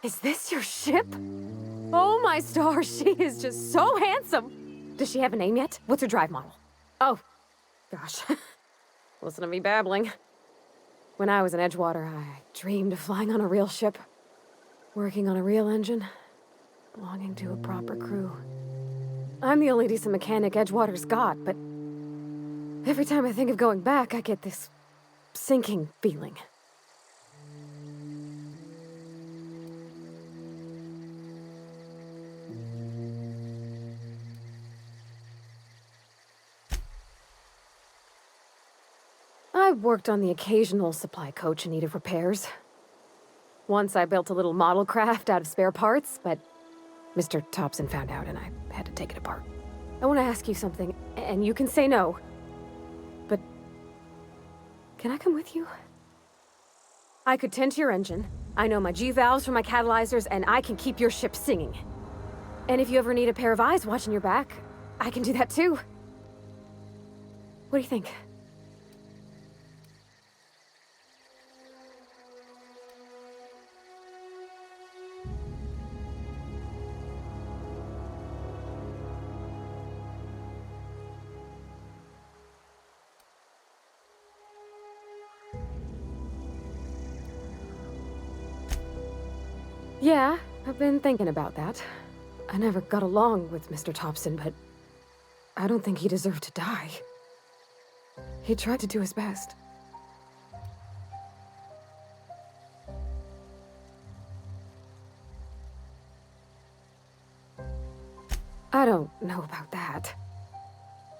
Is this your ship? Oh my stars, she is just so handsome! Does she have a name yet? What's her drive model? Oh, gosh. Listen to me babbling. When I was in Edgewater, I dreamed of flying on a real ship, working on a real engine, belonging to a proper crew. I'm the only decent mechanic Edgewater's got, but every time I think of going back, I get this sinking feeling. I worked on the occasional supply coach in need of repairs. Once I built a little model craft out of spare parts, but Mr. Thompson found out and I had to take it apart. I want to ask you something, and you can say no. But can I come with you? I could tend to your engine. I know my G-valves for my catalyzers, and I can keep your ship singing. And if you ever need a pair of eyes watching your back, I can do that too. What do you think? Yeah, I've been thinking about that. I never got along with Mr. Thompson, but I don't think he deserved to die. He tried to do his best. I don't know about that.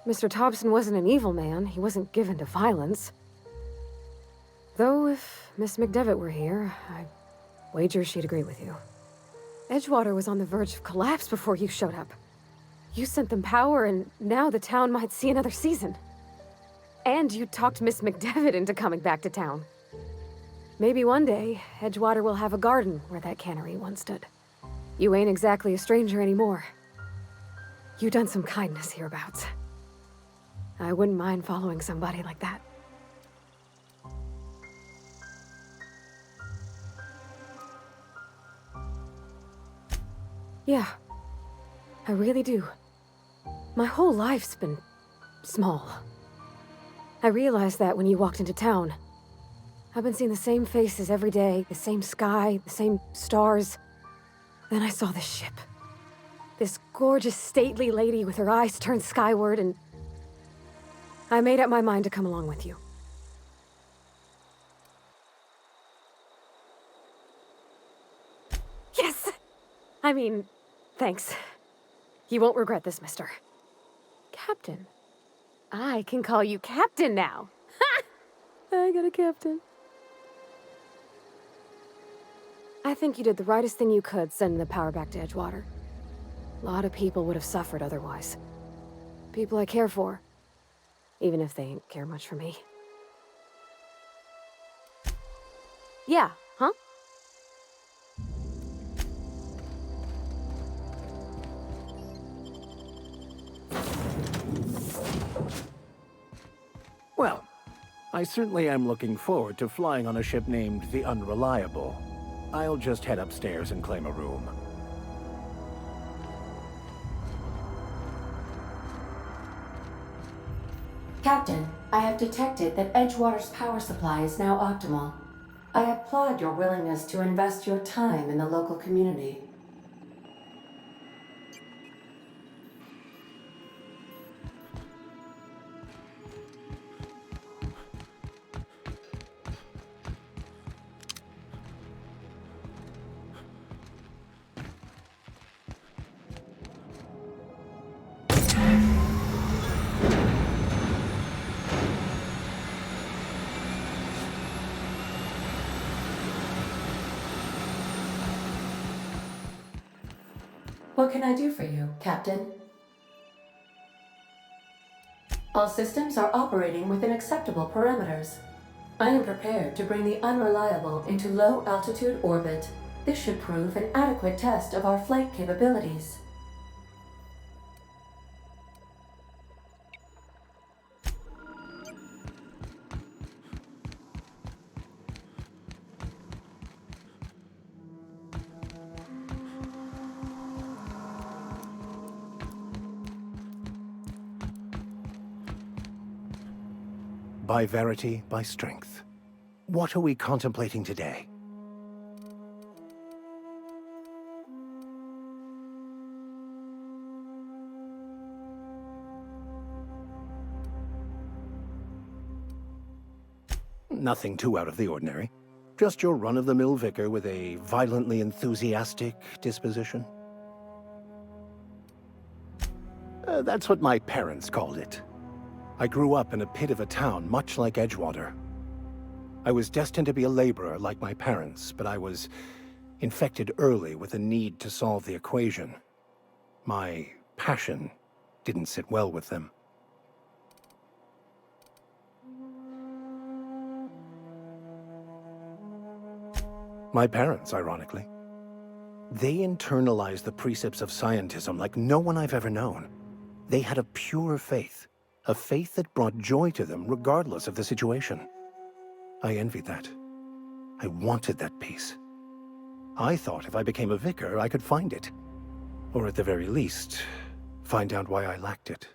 Mr. Thompson wasn't an evil man. He wasn't given to violence. Though if Miss McDevitt were here, I wager she'd agree with you. Edgewater was on the verge of collapse before you showed up. You sent them power, and now the town might see another season. And you talked Miss McDevitt into coming back to town. Maybe one day, Edgewater will have a garden where that cannery once stood. You ain't exactly a stranger anymore. You've done some kindness hereabouts. I wouldn't mind following somebody like that. Yeah, I really do. My whole life's been small. I realized that when you walked into town. I've been seeing the same faces every day, the same sky, the same stars. Then I saw this ship. This gorgeous, stately lady with her eyes turned skyward, and I made up my mind to come along with you. Yes! I mean, thanks. You won't regret this, mister. Captain. I can call you Captain now. Ha! I got a captain. I think you did the rightest thing you could sending the power back to Edgewater. A lot of people would have suffered otherwise. People I care for. Even if they ain't care much for me. Yeah, huh? Well, I certainly am looking forward to flying on a ship named the Unreliable. I'll just head upstairs and claim a room. Captain, I have detected that Edgewater's power supply is now optimal. I applaud your willingness to invest your time in the local community. What can I do for you, Captain? All systems are operating within acceptable parameters. I am prepared to bring the Unreliable into low-altitude orbit. This should prove an adequate test of our flight capabilities. By verity, by strength. What are we contemplating today? Nothing too out of the ordinary. Just your run-of-the-mill vicar with a violently enthusiastic disposition. That's what my parents called it. I grew up in a pit of a town much like Edgewater. I was destined to be a laborer like my parents, but I was infected early with a need to solve the equation. My passion didn't sit well with them. My parents, ironically. They internalized the precepts of scientism like no one I've ever known. They had a pure faith, a faith that brought joy to them regardless of the situation. I envied that. I wanted that peace. I thought if I became a vicar, I could find it. Or at the very least, find out why I lacked it.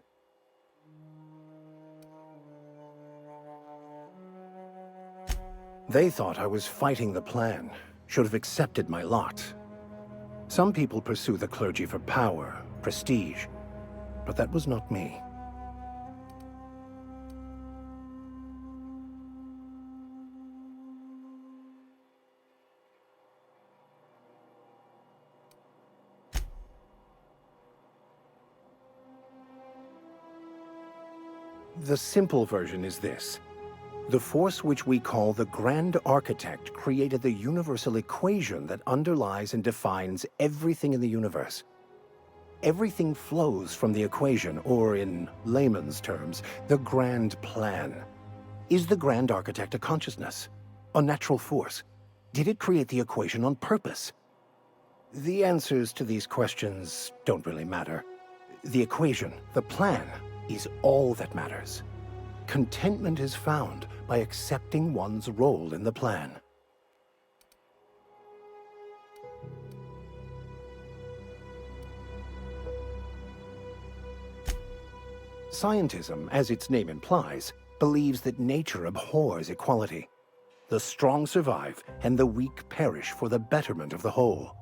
They thought I was fighting the plan, should have accepted my lot. Some people pursue the clergy for power, prestige, but that was not me. The simple version is this. The force which we call the Grand Architect created the universal equation that underlies and defines everything in the universe. Everything flows from the equation, or in layman's terms, the grand plan. Is the Grand Architect a consciousness? A natural force? Did it create the equation on purpose? The answers to these questions don't really matter. The equation, the plan, is all that matters. Contentment is found by accepting one's role in the plan. Scientism, as its name implies, believes that nature abhors equality. The strong survive, and the weak perish for the betterment of the whole.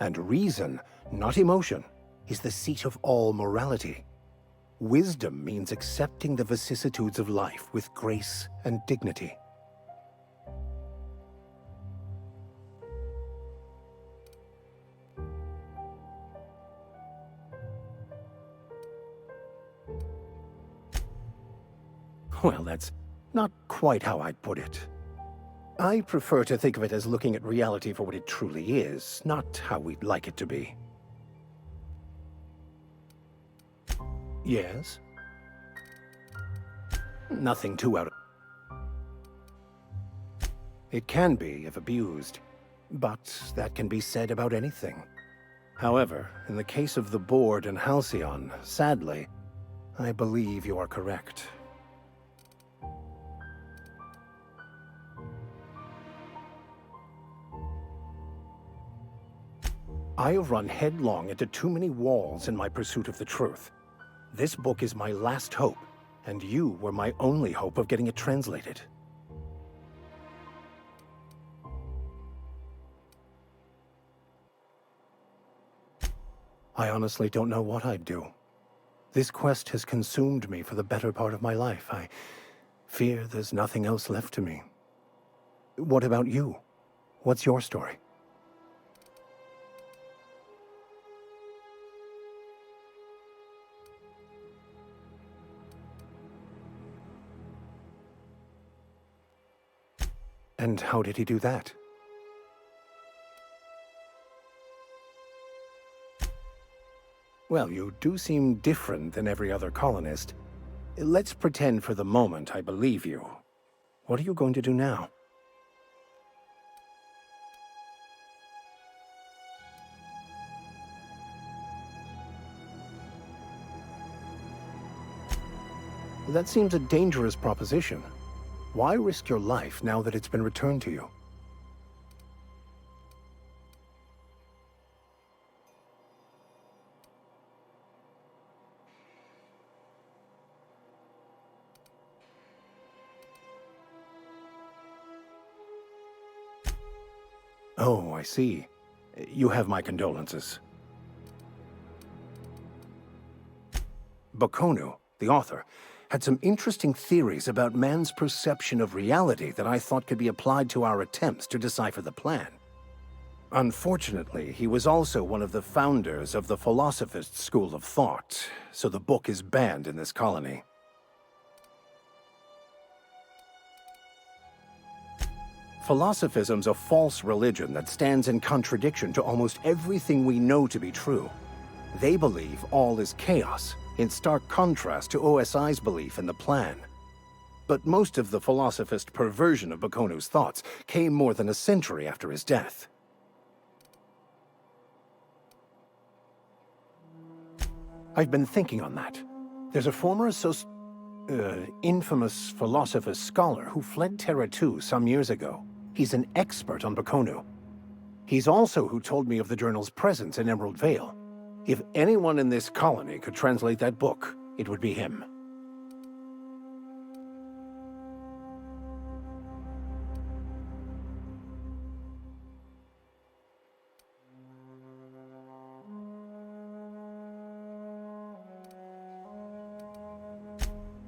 And reason, not emotion, is the seat of all morality. Wisdom means accepting the vicissitudes of life with grace and dignity. Well, that's not quite how I'd put it. I prefer to think of it as looking at reality for what it truly is, not how we'd like it to be. Yes? Nothing too out of... It can be, if abused, but that can be said about anything. However, in the case of the Board and Halcyon, sadly, I believe you are correct. I've run headlong into too many walls in my pursuit of the truth. This book is my last hope, and you were my only hope of getting it translated. I honestly don't know what I'd do. This quest has consumed me for the better part of my life. I fear there's nothing else left to me. What about you? What's your story? And how did he do that? Well, you do seem different than every other colonist. Let's pretend for the moment I believe you. What are you going to do now? That seems a dangerous proposition. Why risk your life now that it's been returned to you? Oh, I see. You have my condolences. Bakonu, the author, had some interesting theories about man's perception of reality that I thought could be applied to our attempts to decipher the plan. Unfortunately, he was also one of the founders of the Philosophist school of thought, so the book is banned in this colony. Philosophism's a false religion that stands in contradiction to almost everything we know to be true. They believe all is chaos, in stark contrast to OSI's belief in the plan. But most of the philosophist perversion of Bakonu's thoughts came more than a century after his death. I've been thinking on that. There's a former infamous philosophist scholar who fled Terra 2 some years ago. He's an expert on Bakonu. He's also who told me of the journal's presence in Emerald Vale. If anyone in this colony could translate that book, it would be him.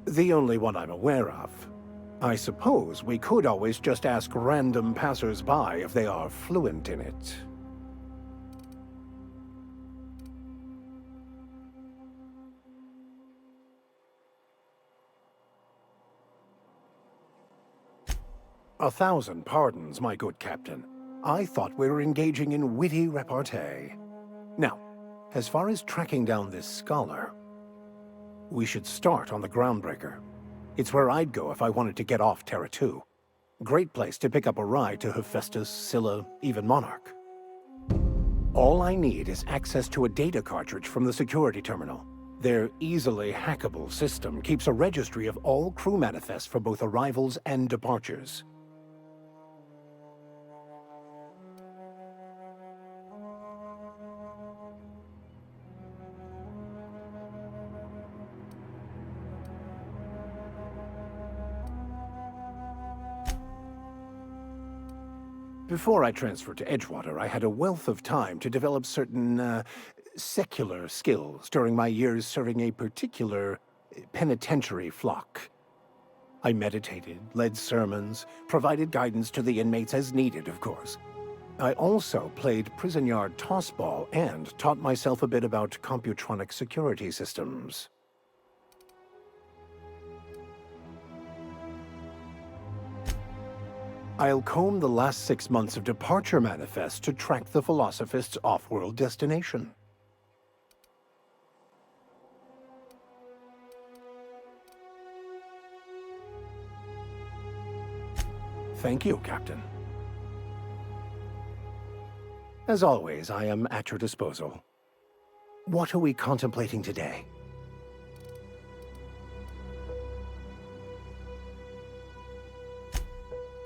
The only one I'm aware of. I suppose we could always just ask random passers-by if they are fluent in it. A thousand pardons, my good captain. I thought we were engaging in witty repartee. Now, as far as tracking down this scholar, we should start on the Groundbreaker. It's where I'd go if I wanted to get off Terra 2. Great place to pick up a ride to Hephaestus, Scylla, even Monarch. All I need is access to a data cartridge from the security terminal. Their easily hackable system keeps a registry of all crew manifests for both arrivals and departures. Before I transferred to Edgewater, I had a wealth of time to develop certain, secular skills during my years serving a particular penitentiary flock. I meditated, led sermons, provided guidance to the inmates as needed, of course. I also played prison yard tossball and taught myself a bit about computronic security systems. I'll comb the last 6 months of departure manifests to track the Philosophist's off-world destination. Thank you, Captain. As always, I am at your disposal. What are we contemplating today?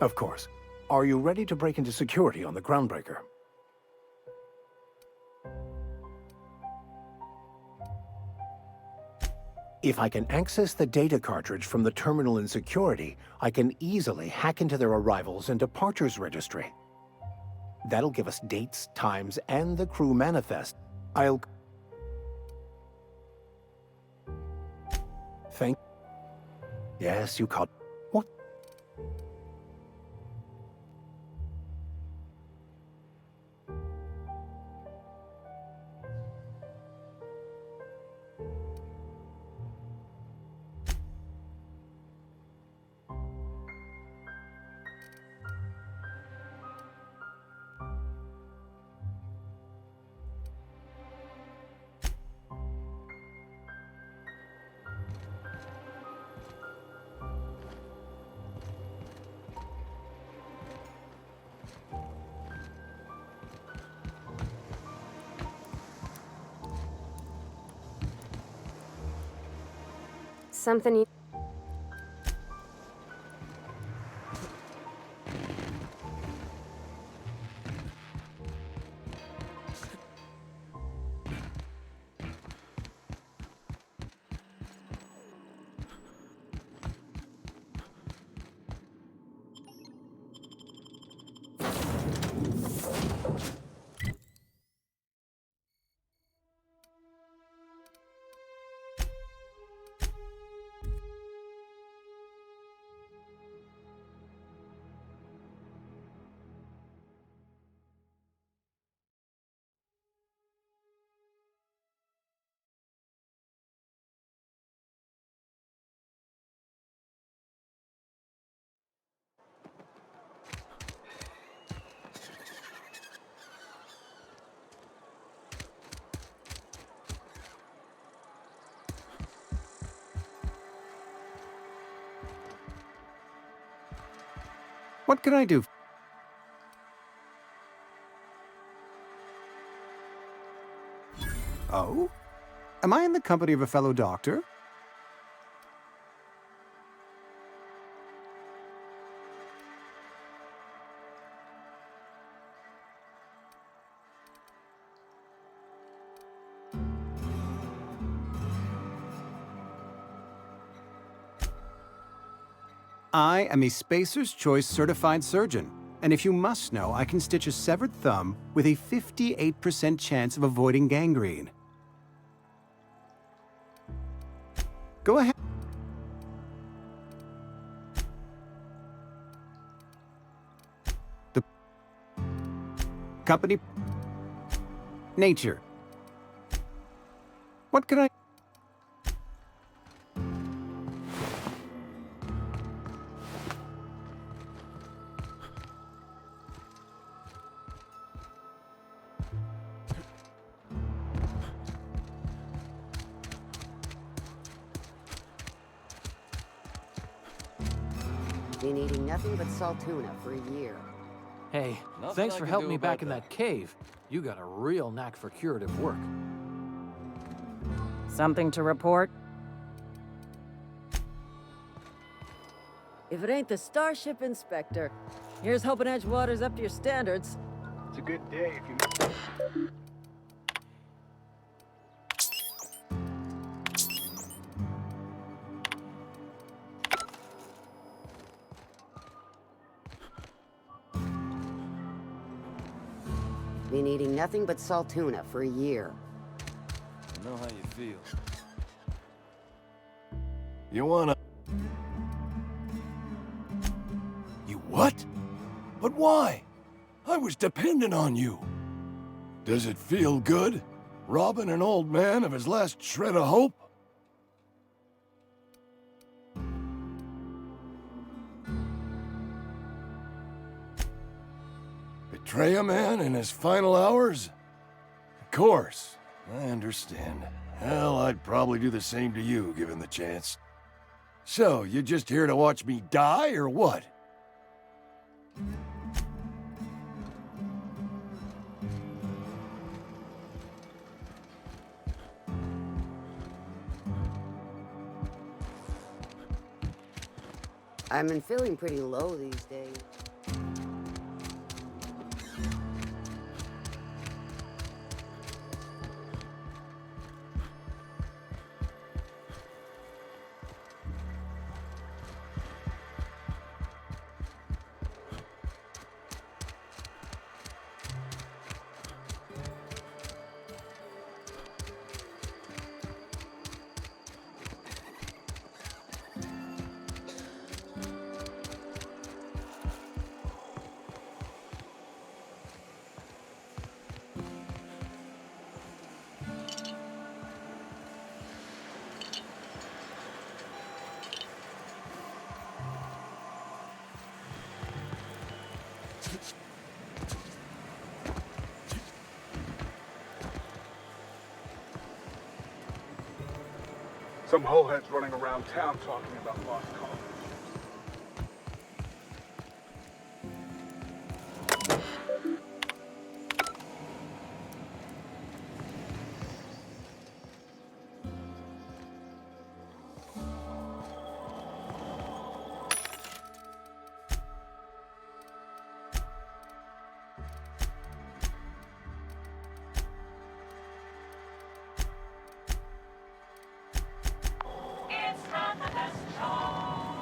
Of course. Are you ready to break into security on the Groundbreaker? If I can access the data cartridge from the terminal in security, I can easily hack into their arrivals and departures registry. That'll give us dates, times, and the crew manifest. Yes, you caught... What? Something you... What can I do? Oh? Am I in the company of a fellow doctor? I am a Spacer's Choice certified surgeon, and if you must know, I can stitch a severed thumb with a 58% chance of avoiding gangrene. Go ahead. The company nature. What can I... Been eating nothing but salt tuna for a year. Hey, Nothing thanks I for can helping do me back about in that cave. You got a real knack for curative work. Something to report? If it ain't the Starship Inspector, here's hoping Edgewater's up to your standards. It's a good day if you... Been eating nothing but salt tuna for a year. I know how you feel. You wanna... You what? But why? I was dependent on you. Does it feel good? Robbing an old man of his last shred of hope? Betray a man in his final hours? Of course, I understand. Hell, I'd probably do the same to you, given the chance. So, you just here to watch me die, or what? I've been feeling pretty low these days. Some holeheads running around town talking about lost cause. It's not the best show.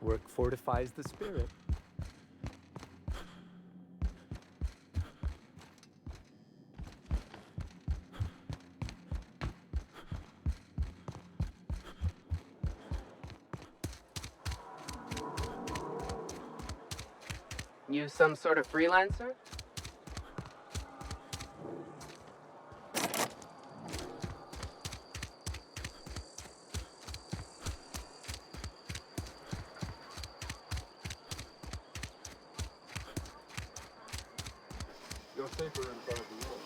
Work fortifies the spirit. You some sort of freelancer? You're safer inside the wall.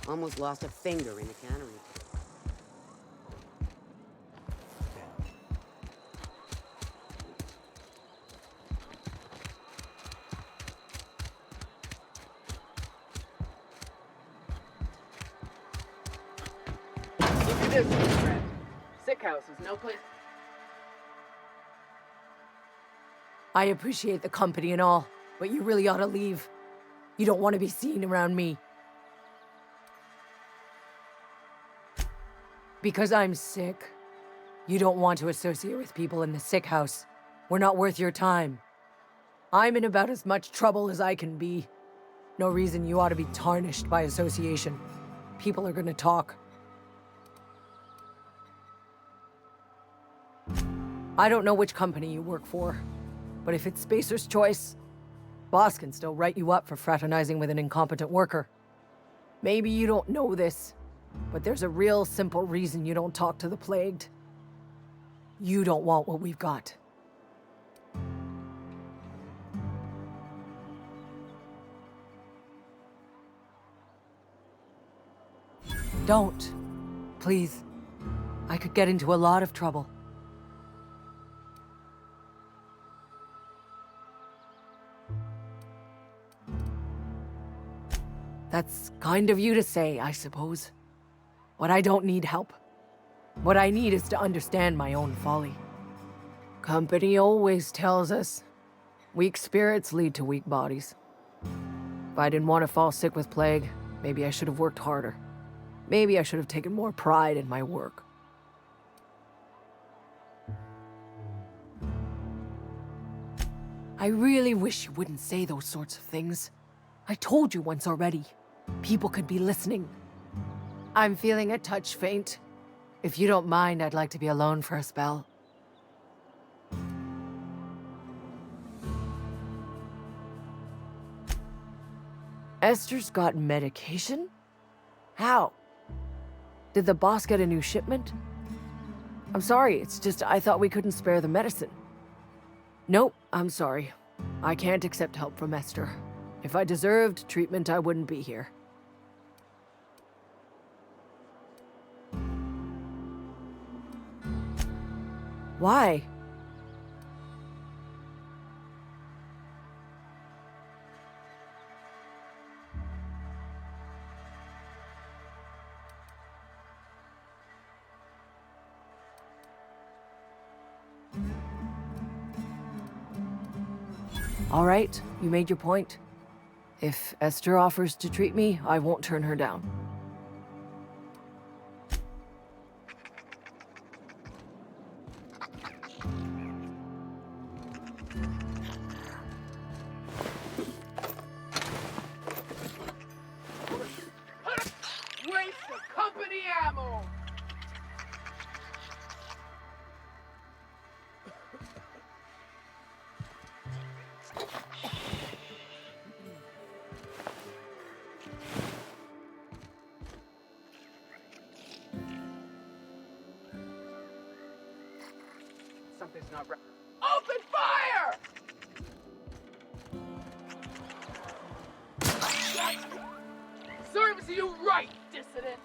Almost lost a finger in the cannery. Look at this, my friend. Sick house is no place. I appreciate the company and all, but you really ought to leave. You don't want to be seen around me. Because I'm sick. You don't want to associate with people in the sick house. We're not worth your time. I'm in about as much trouble as I can be. No reason you ought to be tarnished by association. People are gonna talk. I don't know which company you work for, but if it's Spacer's Choice, boss can still write you up for fraternizing with an incompetent worker. Maybe you don't know this, but there's a real simple reason you don't talk to the plagued. You don't want what we've got. Don't. Please. I could get into a lot of trouble. That's kind of you to say, I suppose. But I don't need help. What I need is to understand my own folly. Company always tells us, weak spirits lead to weak bodies. If I didn't want to fall sick with plague, maybe I should have worked harder. Maybe I should have taken more pride in my work. I really wish you wouldn't say those sorts of things. I told you once already. People could be listening. I'm feeling a touch faint. If you don't mind, I'd like to be alone for a spell. Esther's got medication? How? Did the boss get a new shipment? I'm sorry, it's just I thought we couldn't spare the medicine. Nope, I'm sorry. I can't accept help from Esther. If I deserved treatment, I wouldn't be here. Why? All right, you made your point. If Esther offers to treat me, I won't turn her down. Waste of company ammo! Something's not right. Open fire! Serves you right, dissident!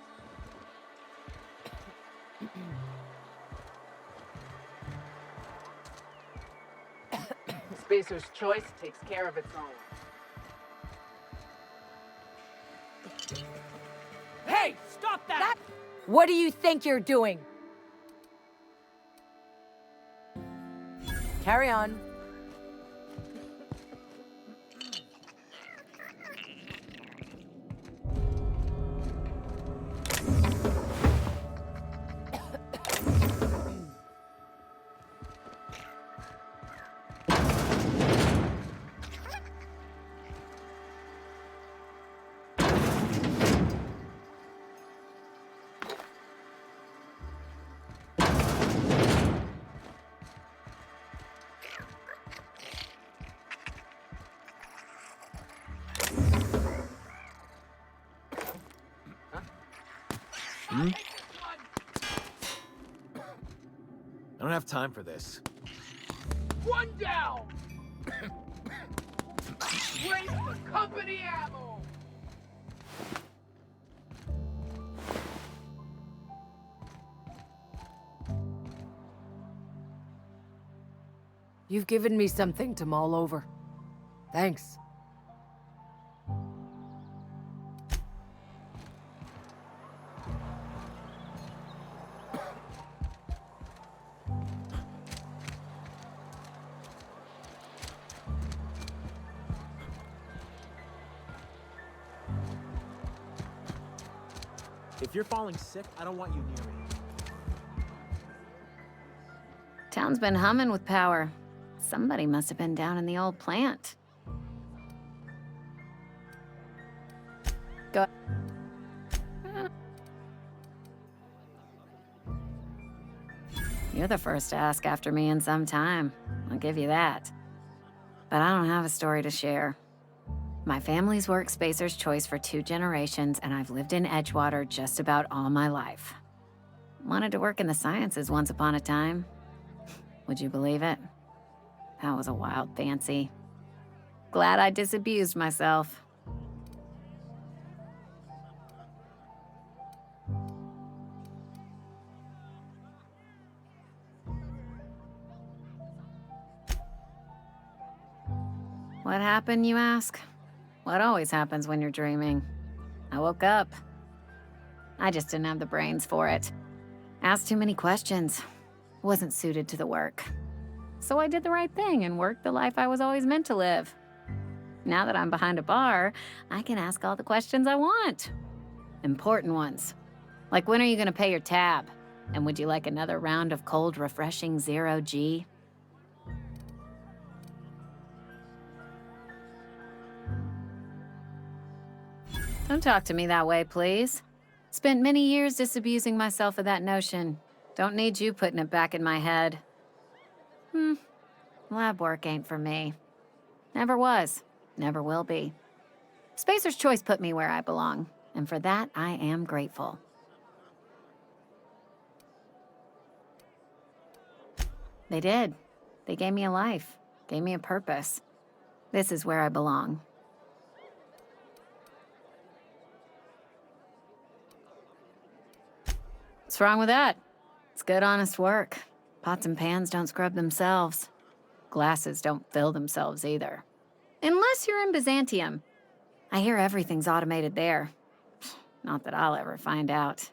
Spacer's Choice takes care of its own. Hey, stop that! What do you think you're doing? Carry on. I don't have time for this. One down! Wait for company ammo! You've given me something to mull over. Thanks. If you're falling sick, I don't want you near me. Town's been humming with power. Somebody must have been down in the old plant. Go. You're the first to ask after me in some time. I'll give you that. But I don't have a story to share. My family's worked Spacer's Choice for 2 generations, and I've lived in Edgewater just about all my life. Wanted to work in the sciences once upon a time. Would you believe it? That was a wild fancy. Glad I disabused myself. What happened, you ask? What always happens when you're dreaming. I woke up. I just didn't have the brains for it. Asked too many questions. Wasn't suited to the work. So I did the right thing and worked the life I was always meant to live. Now that I'm behind a bar, I can ask all the questions I want. Important ones. Like, when are you gonna pay your tab? And would you like another round of cold, refreshing Zero G? Don't talk to me that way, please. Spent many years disabusing myself of that notion. Don't need you putting it back in my head. Lab work ain't for me. Never was. Never will be. Spacer's Choice put me where I belong, and for that, I am grateful. They did. They gave me a life, gave me a purpose. This is where I belong. What's wrong with that? It's good, honest work. Pots and pans don't scrub themselves. Glasses don't fill themselves either. Unless you're in Byzantium. I hear everything's automated there. Not that I'll ever find out.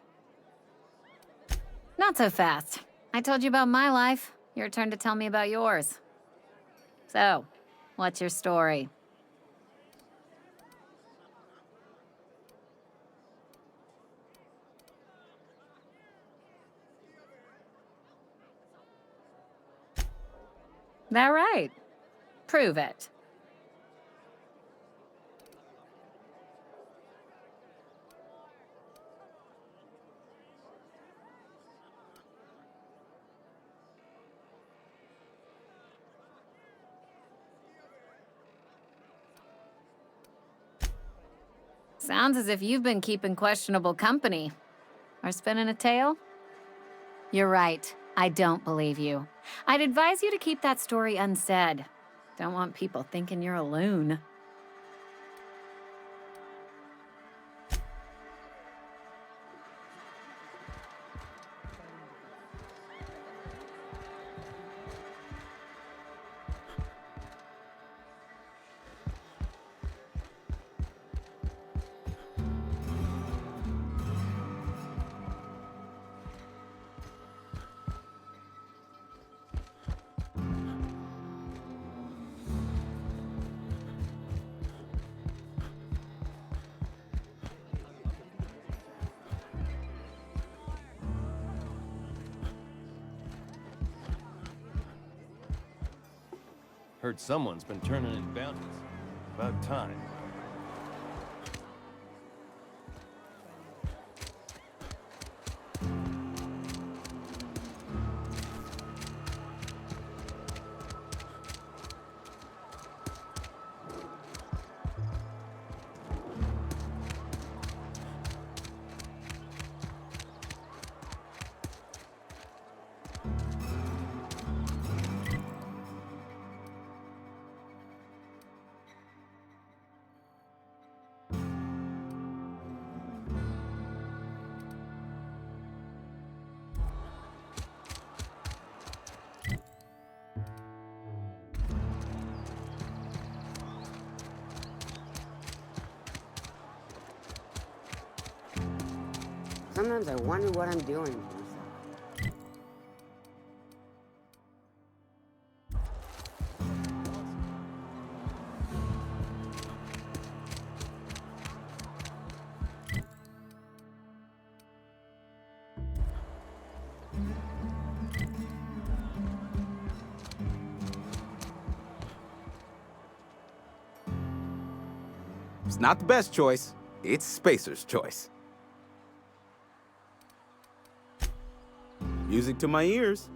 Not so fast. I told you about my life. Your turn to tell me about yours. So, what's your story? That right? Prove it. Sounds as if you've been keeping questionable company. Or spinning a tale? You're right. I don't believe you. I'd advise you to keep that story unsaid. Don't want people thinking you're a loon. Heard someone's been turning in bounties. About time. Sometimes I wonder what I'm doing to myself. It's not the best choice. It's Spacer's choice. Music to my ears.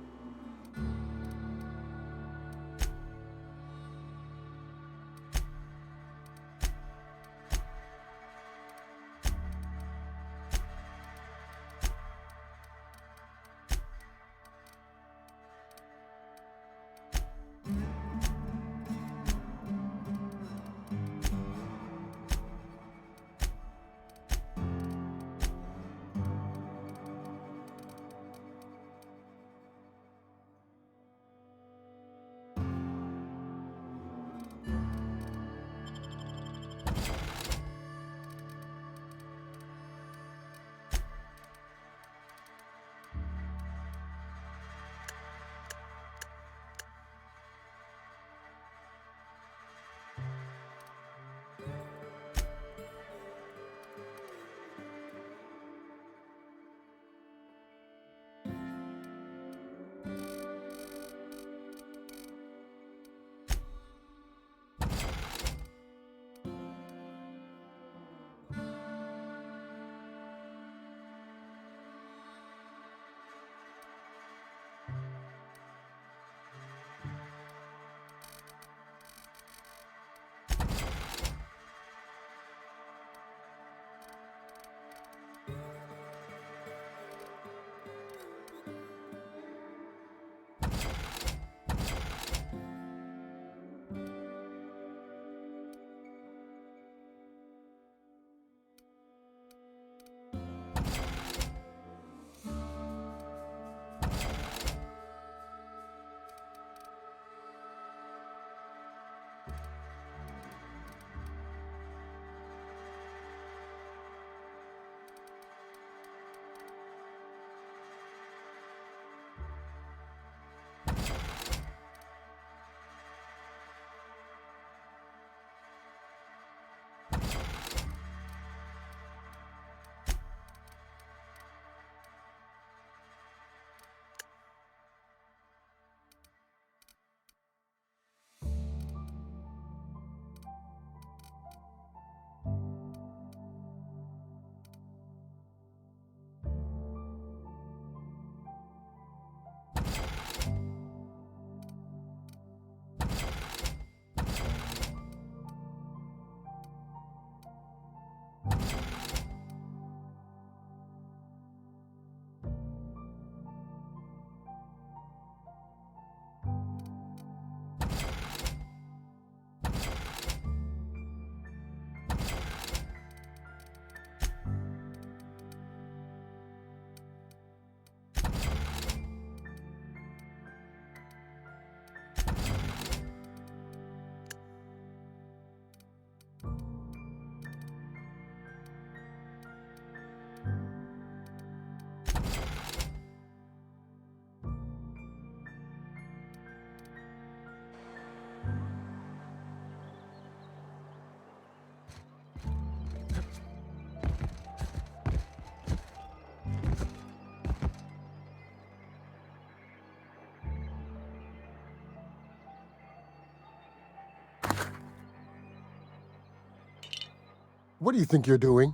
What do you think you're doing?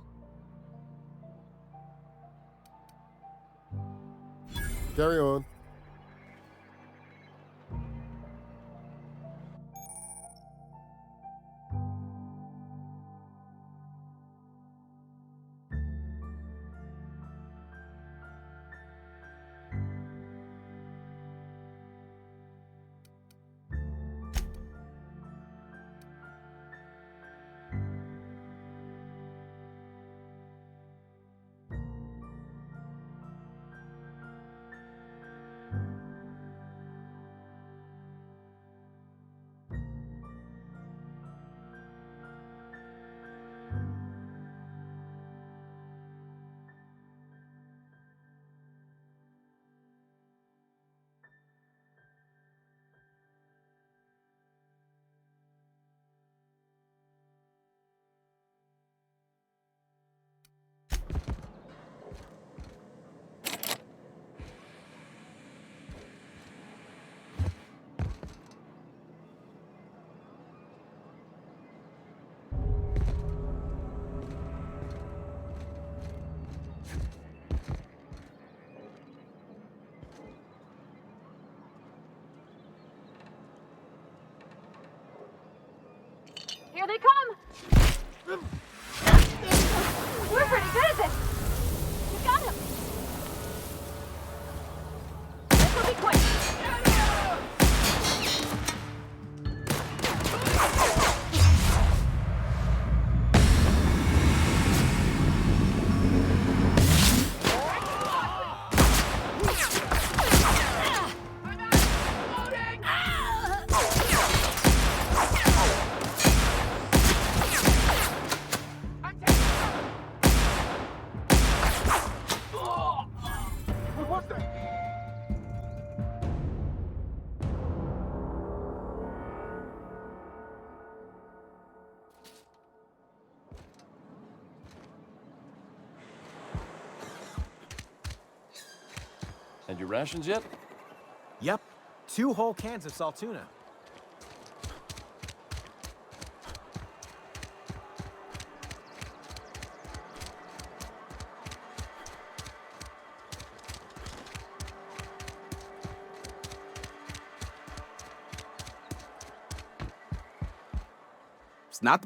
Carry on. Here they come! We're pretty good at this! We got him! This'll be quick! Had your rations yet? Yep. 2 whole cans of salt tuna. It's not.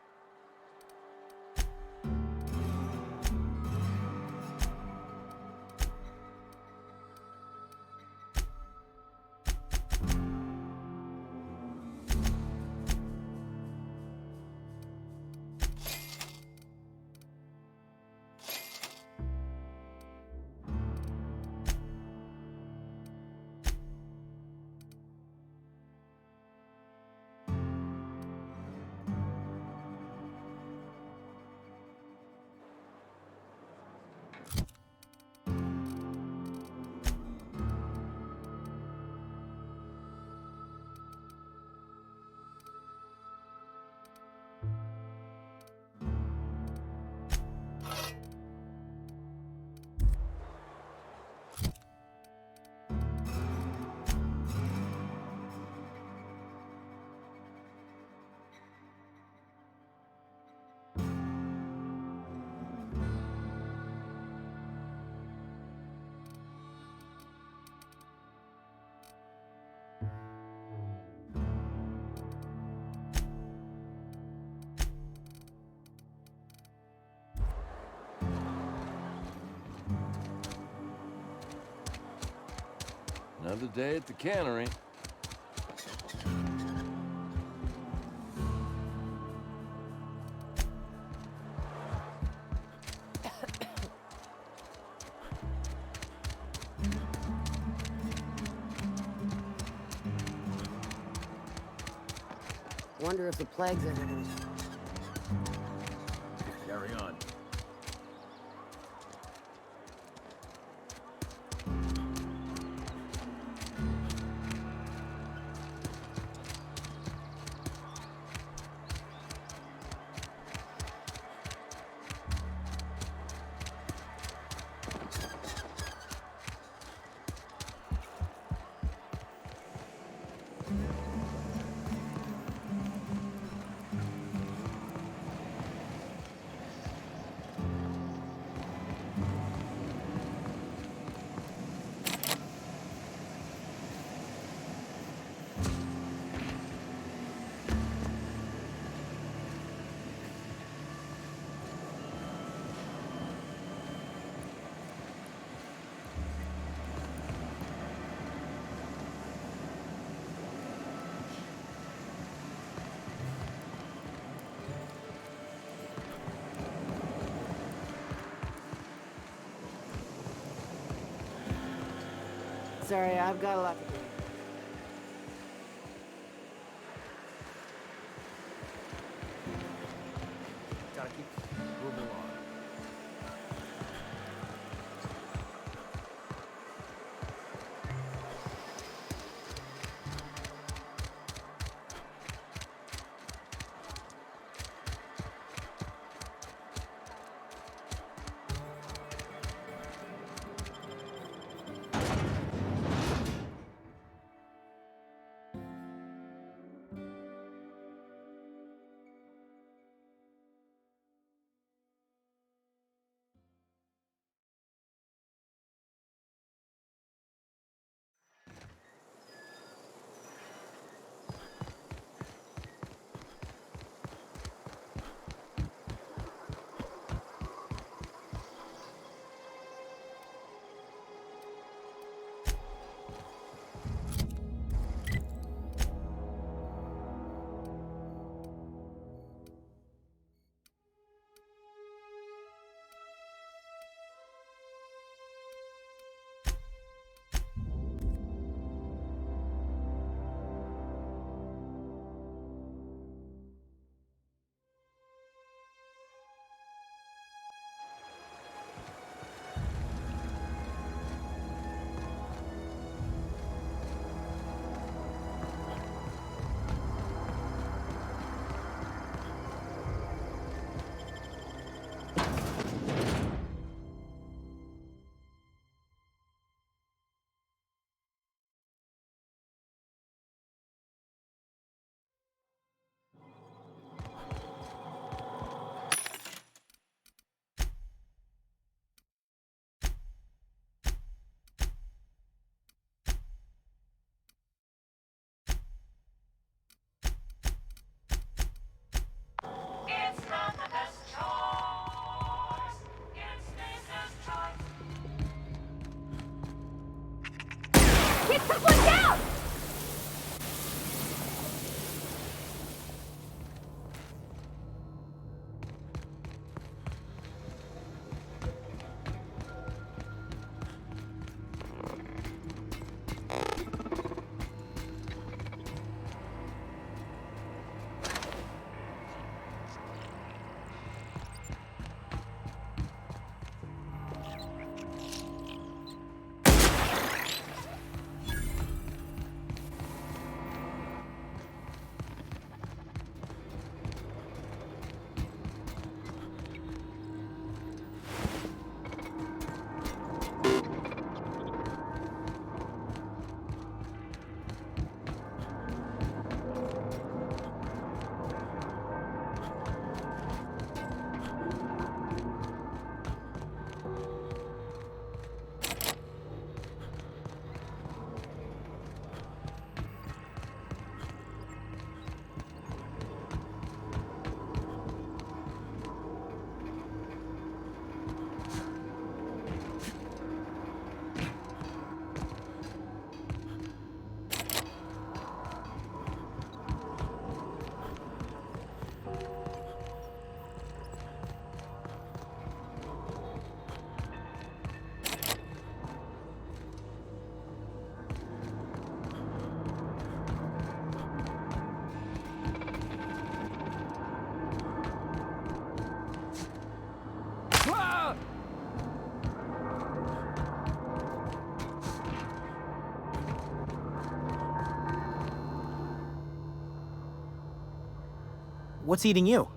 Another day at the cannery. Wonder if the plague's ever gonna... Carry on. Sorry, I've got a lot to do. Gotta keep moving along. Get someone down! What's eating you?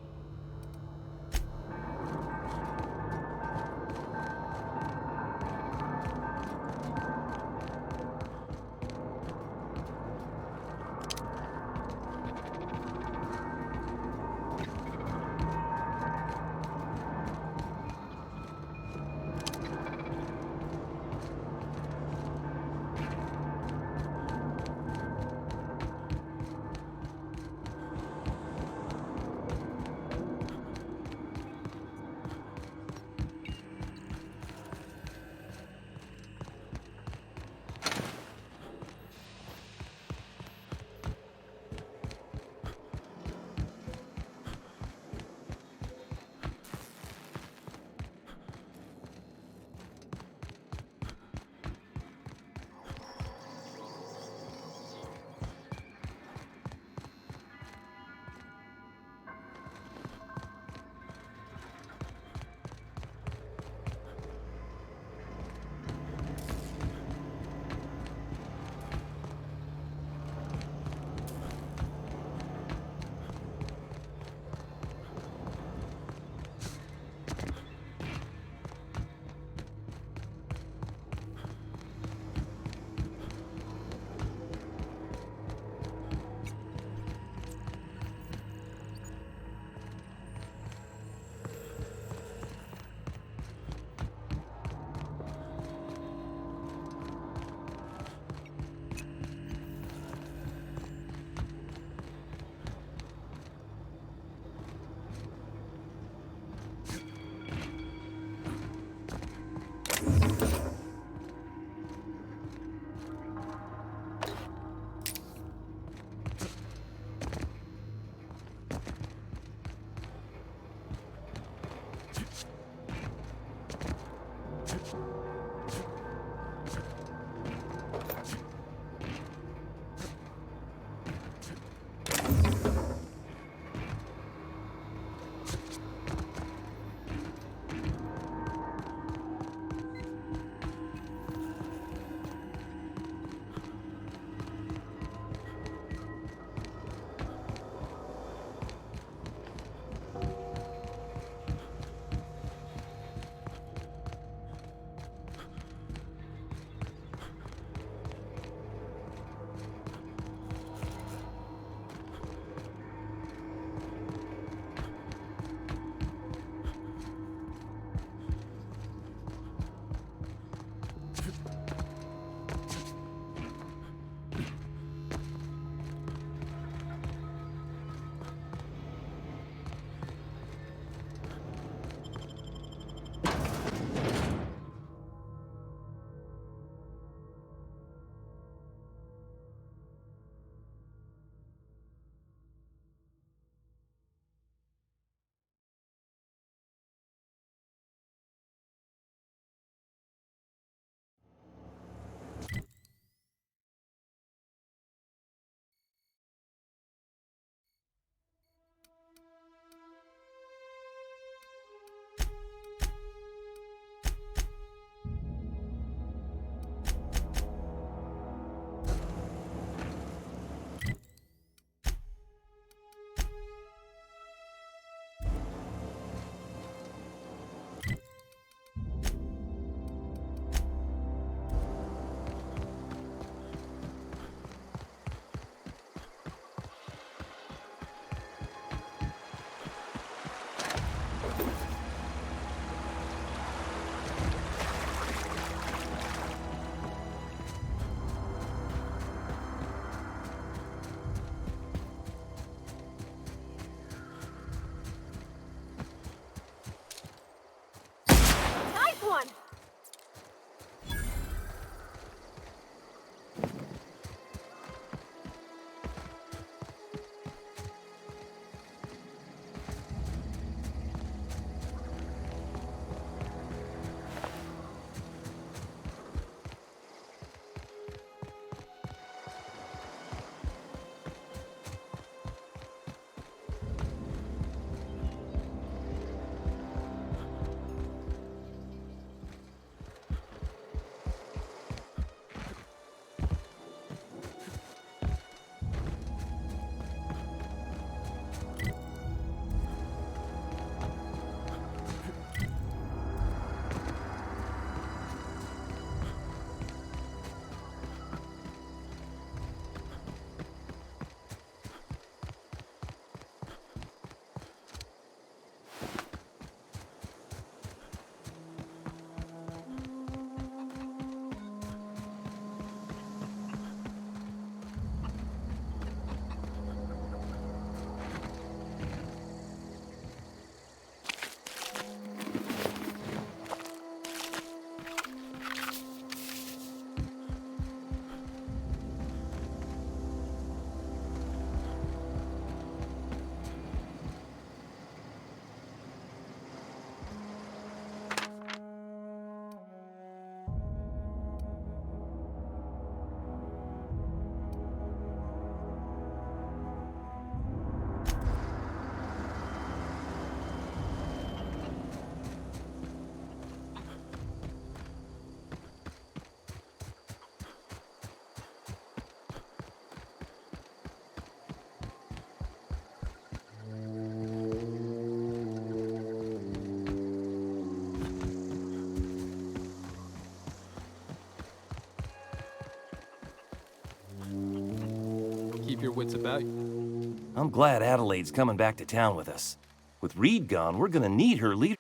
keep your wits about you. I'm glad Adelaide's coming back to town with us. With Reed gone, we're gonna need her leader.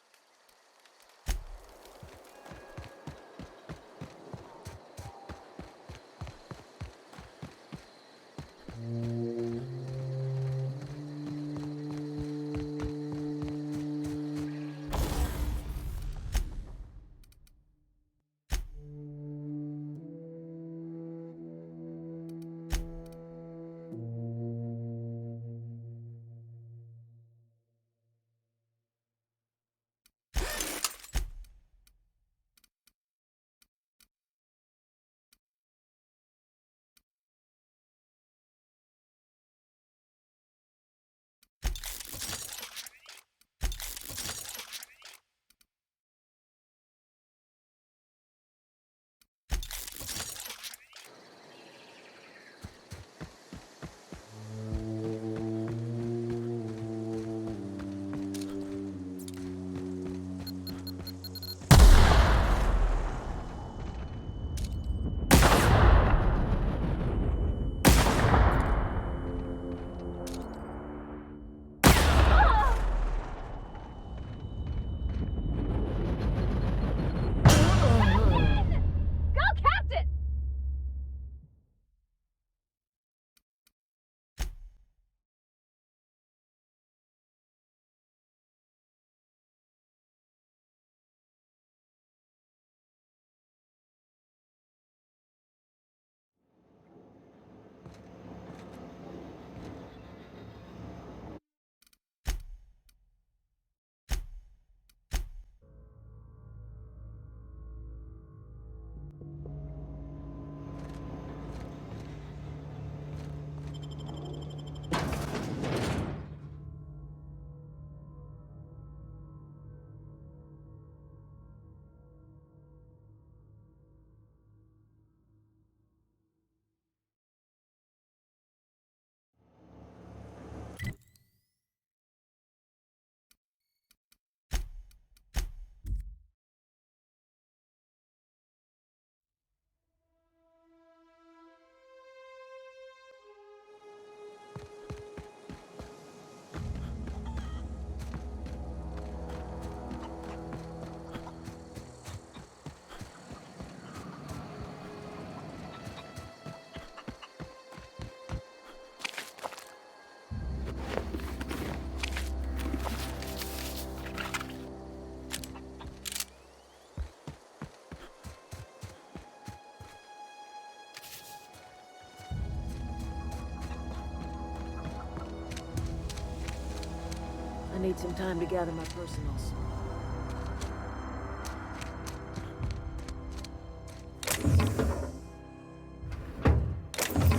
I need some time to gather my personals.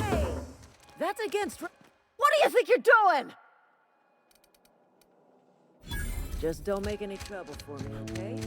Hey! That's against... What do you think you're doing? Just don't make any trouble for me, okay?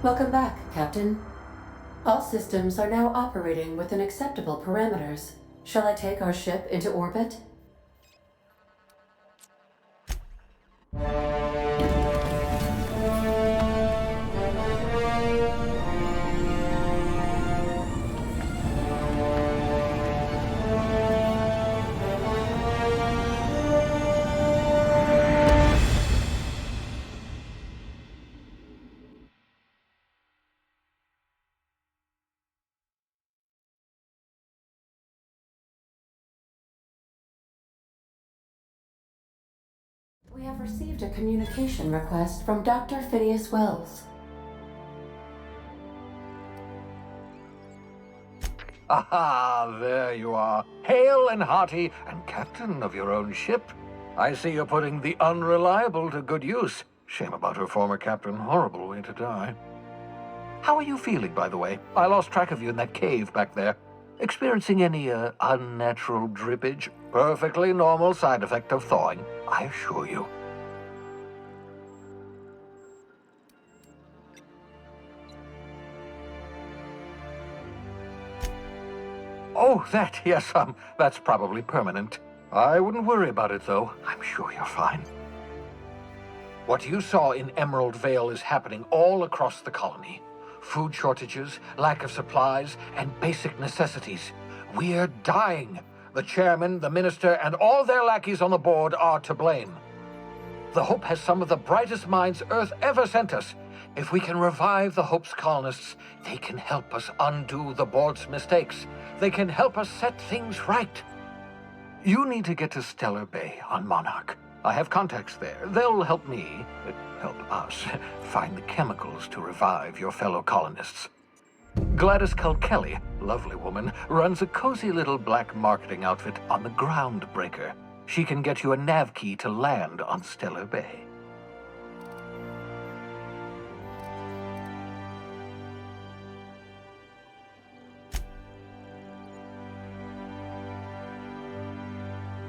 Welcome back, Captain. All systems are now operating within acceptable parameters. Shall I take our ship into orbit? We have received a communication request from Dr. Phineas Wells. Aha, there you are, hale and hearty and captain of your own ship. I see you're putting the Unreliable to good use. Shame about her former captain, horrible way to die. How are you feeling, by the way? I lost track of you in that cave back there. Experiencing any, unnatural drippage? Perfectly normal side effect of thawing, I assure you. Oh, yes, that's probably permanent. I wouldn't worry about it, though. I'm sure you're fine. What you saw in Emerald Vale is happening all across the colony. Food shortages, lack of supplies, and basic necessities. We're dying. The chairman, the minister, and all their lackeys on the board are to blame. The Hope has some of the brightest minds Earth ever sent us. If we can revive the Hope's colonists, they can help us undo the board's mistakes. They can help us set things right. You need to get to Stellar Bay on Monarch. I have contacts there. They'll help me, help us, find the chemicals to revive your fellow colonists. Gladys Culkelly, lovely woman, runs a cozy little black marketing outfit on the Groundbreaker. She can get you a nav key to land on Stellar Bay.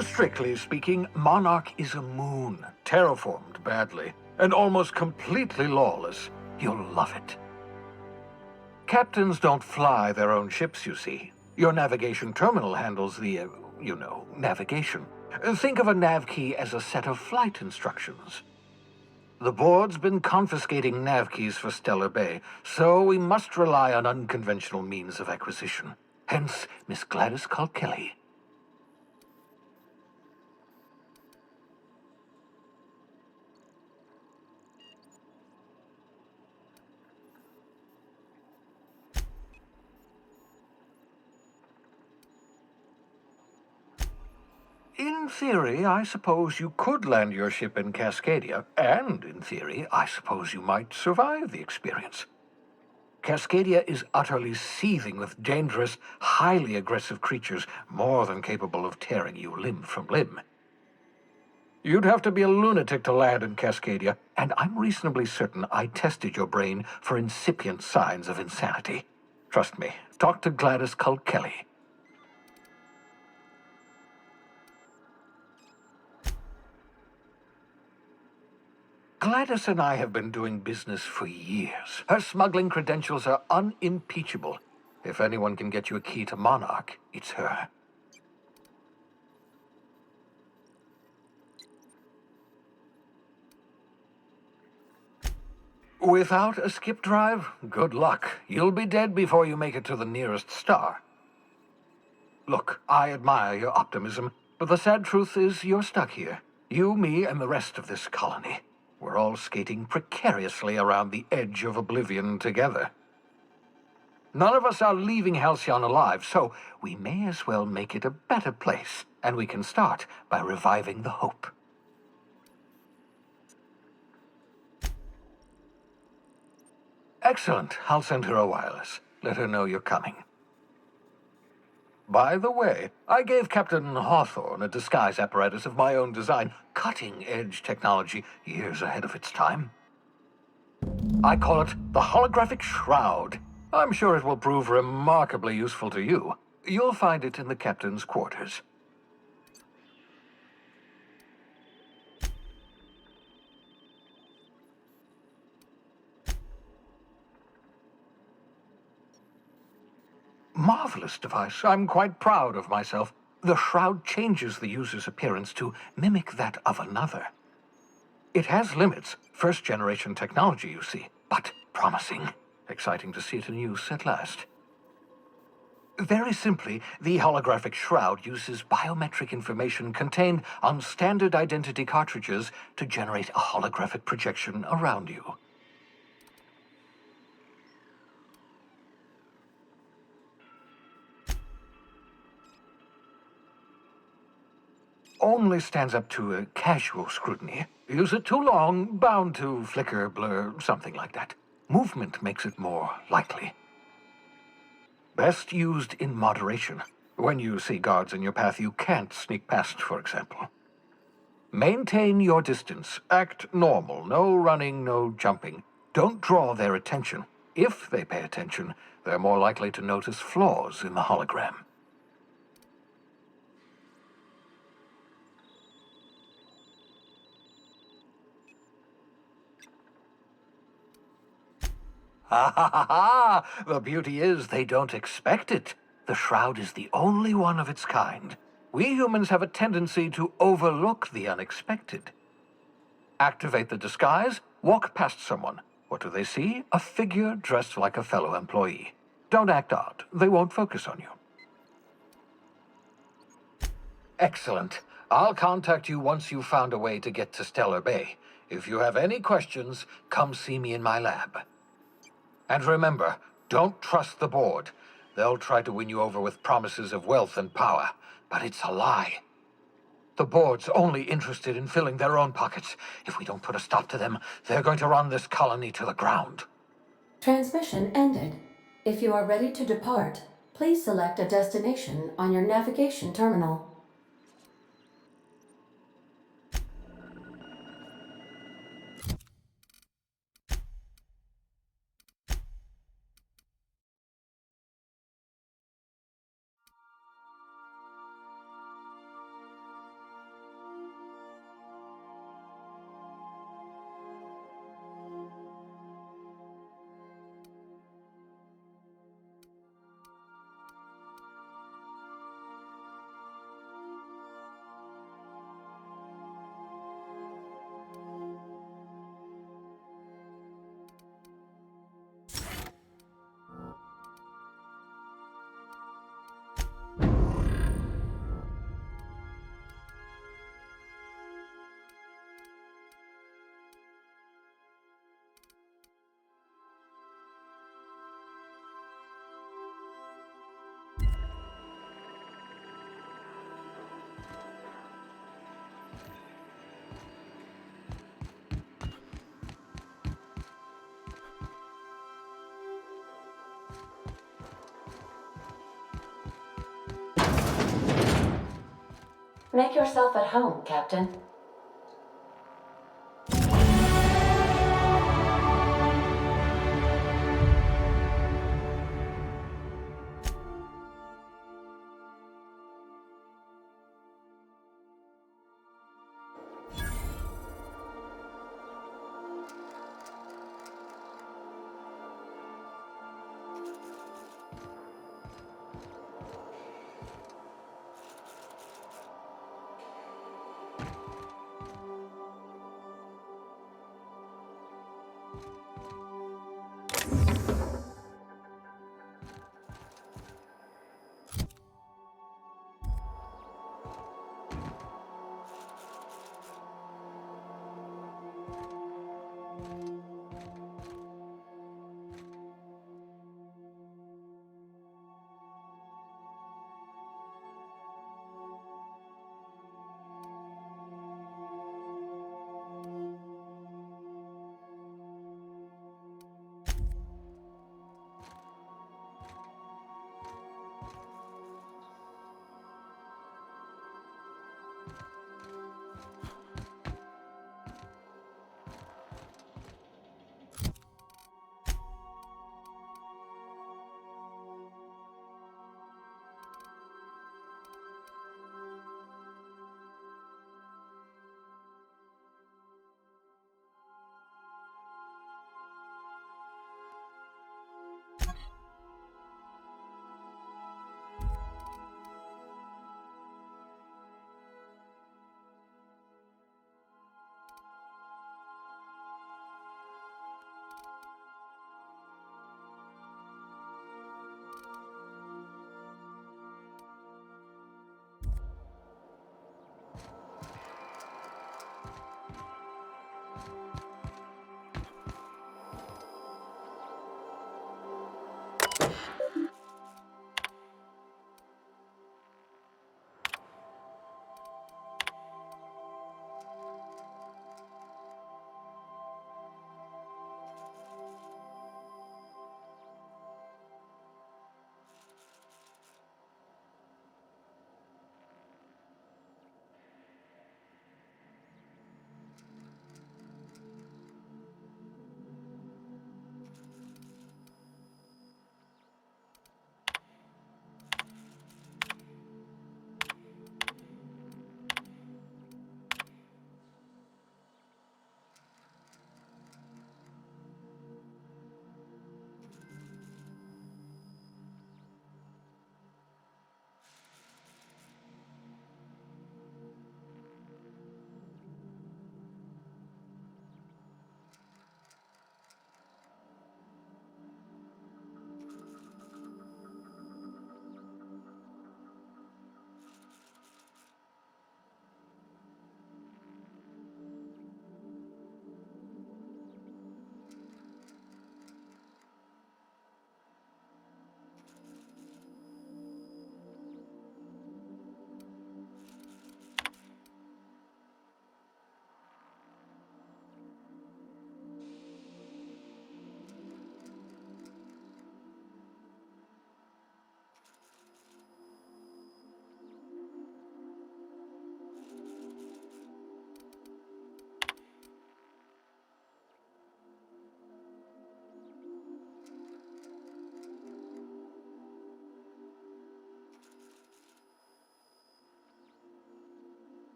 Strictly speaking, Monarch is a moon, terraformed badly, and almost completely lawless. You'll love it. Captains don't fly their own ships, you see. Your navigation terminal handles the, navigation. Think of a nav key as a set of flight instructions. The board's been confiscating nav keys for Stellar Bay, so we must rely on unconventional means of acquisition. Hence, Miss Gladys Culkelly. In theory, I suppose you could land your ship in Cascadia, and in theory, I suppose you might survive the experience. Cascadia is utterly seething with dangerous, highly aggressive creatures, more than capable of tearing you limb from limb. You'd have to be a lunatic to land in Cascadia, and I'm reasonably certain I tested your brain for incipient signs of insanity. Trust me, talk to Gladys Culkelly. Gladys and I have been doing business for years. Her smuggling credentials are unimpeachable. If anyone can get you a key to Monarch, it's her. Without a skip drive, good luck. You'll be dead before you make it to the nearest star. Look, I admire your optimism, but the sad truth is you're stuck here. You, me, and the rest of this colony. We're all skating precariously around the edge of oblivion together. None of us are leaving Halcyon alive, so we may as well make it a better place, and we can start by reviving the hope. Excellent. I'll send her a wireless. Let her know you're coming. By the way, I gave Captain Hawthorne a disguise apparatus of my own design, cutting-edge technology years ahead of its time. I call it the Holographic Shroud. I'm sure it will prove remarkably useful to you. You'll find it in the captain's quarters. Marvelous device. I'm quite proud of myself. The shroud changes the user's appearance to mimic that of another. It has limits. First-generation technology, you see, but promising. Exciting to see it in use at last. Very simply, the holographic shroud uses biometric information contained on standard identity cartridges to generate a holographic projection around you. Only stands up to a casual scrutiny. Use it too long, bound to flicker, blur, something like that. Movement makes it more likely. Best used in moderation. When you see guards in your path you can't sneak past, for example. Maintain your distance. Act normal. No running, no jumping. Don't draw their attention. If they pay attention, they're more likely to notice flaws in the hologram. Ha ha ha ha! The beauty is they don't expect it. The shroud is the only one of its kind. We humans have a tendency to overlook the unexpected. Activate the disguise, walk past someone. What do they see? A figure dressed like a fellow employee. Don't act odd. They won't focus on you. Excellent. I'll contact you once you've found a way to get to Stellar Bay. If you have any questions, come see me in my lab. And remember, don't trust the board. They'll try to win you over with promises of wealth and power, but it's a lie. The board's only interested in filling their own pockets. If we don't put a stop to them, they're going to run this colony to the ground. Transmission ended. If you are ready to depart, please select a destination on your navigation terminal. Make yourself at home, Captain.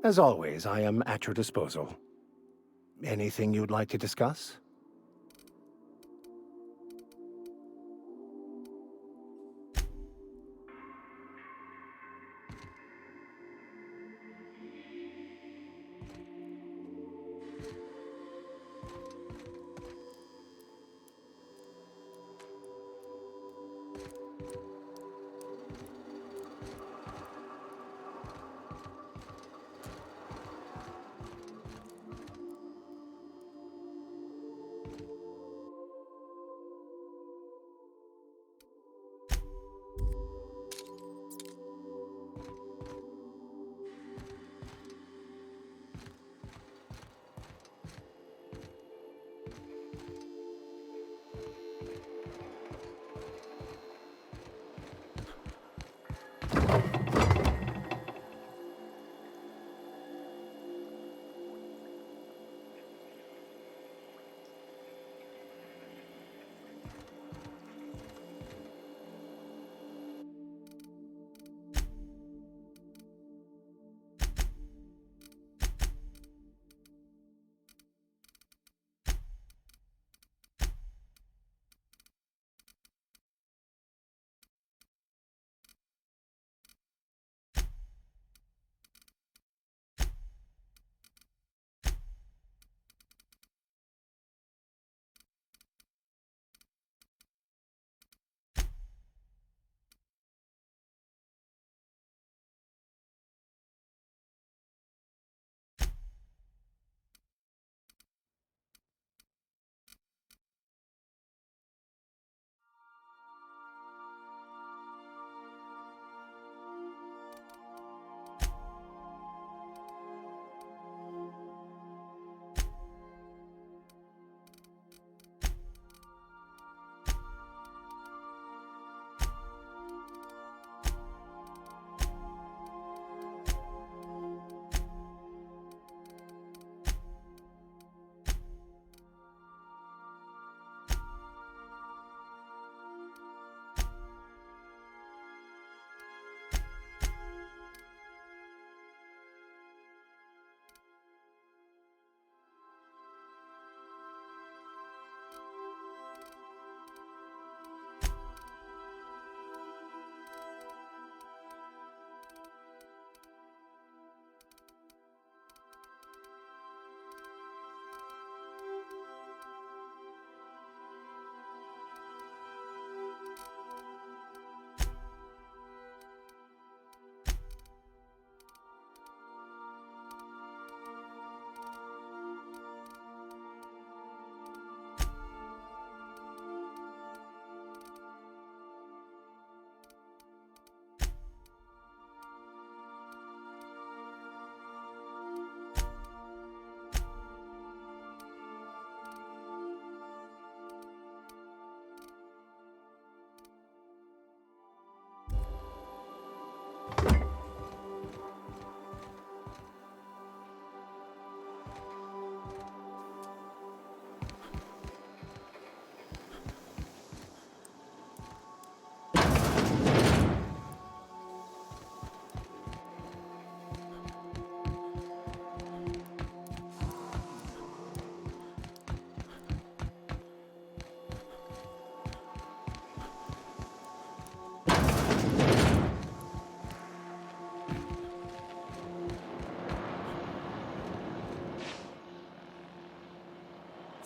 As always, I am at your disposal. Anything you'd like to discuss?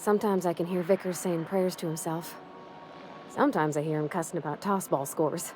Sometimes I can hear Vickers saying prayers to himself. Sometimes I hear him cussing about tossball scores.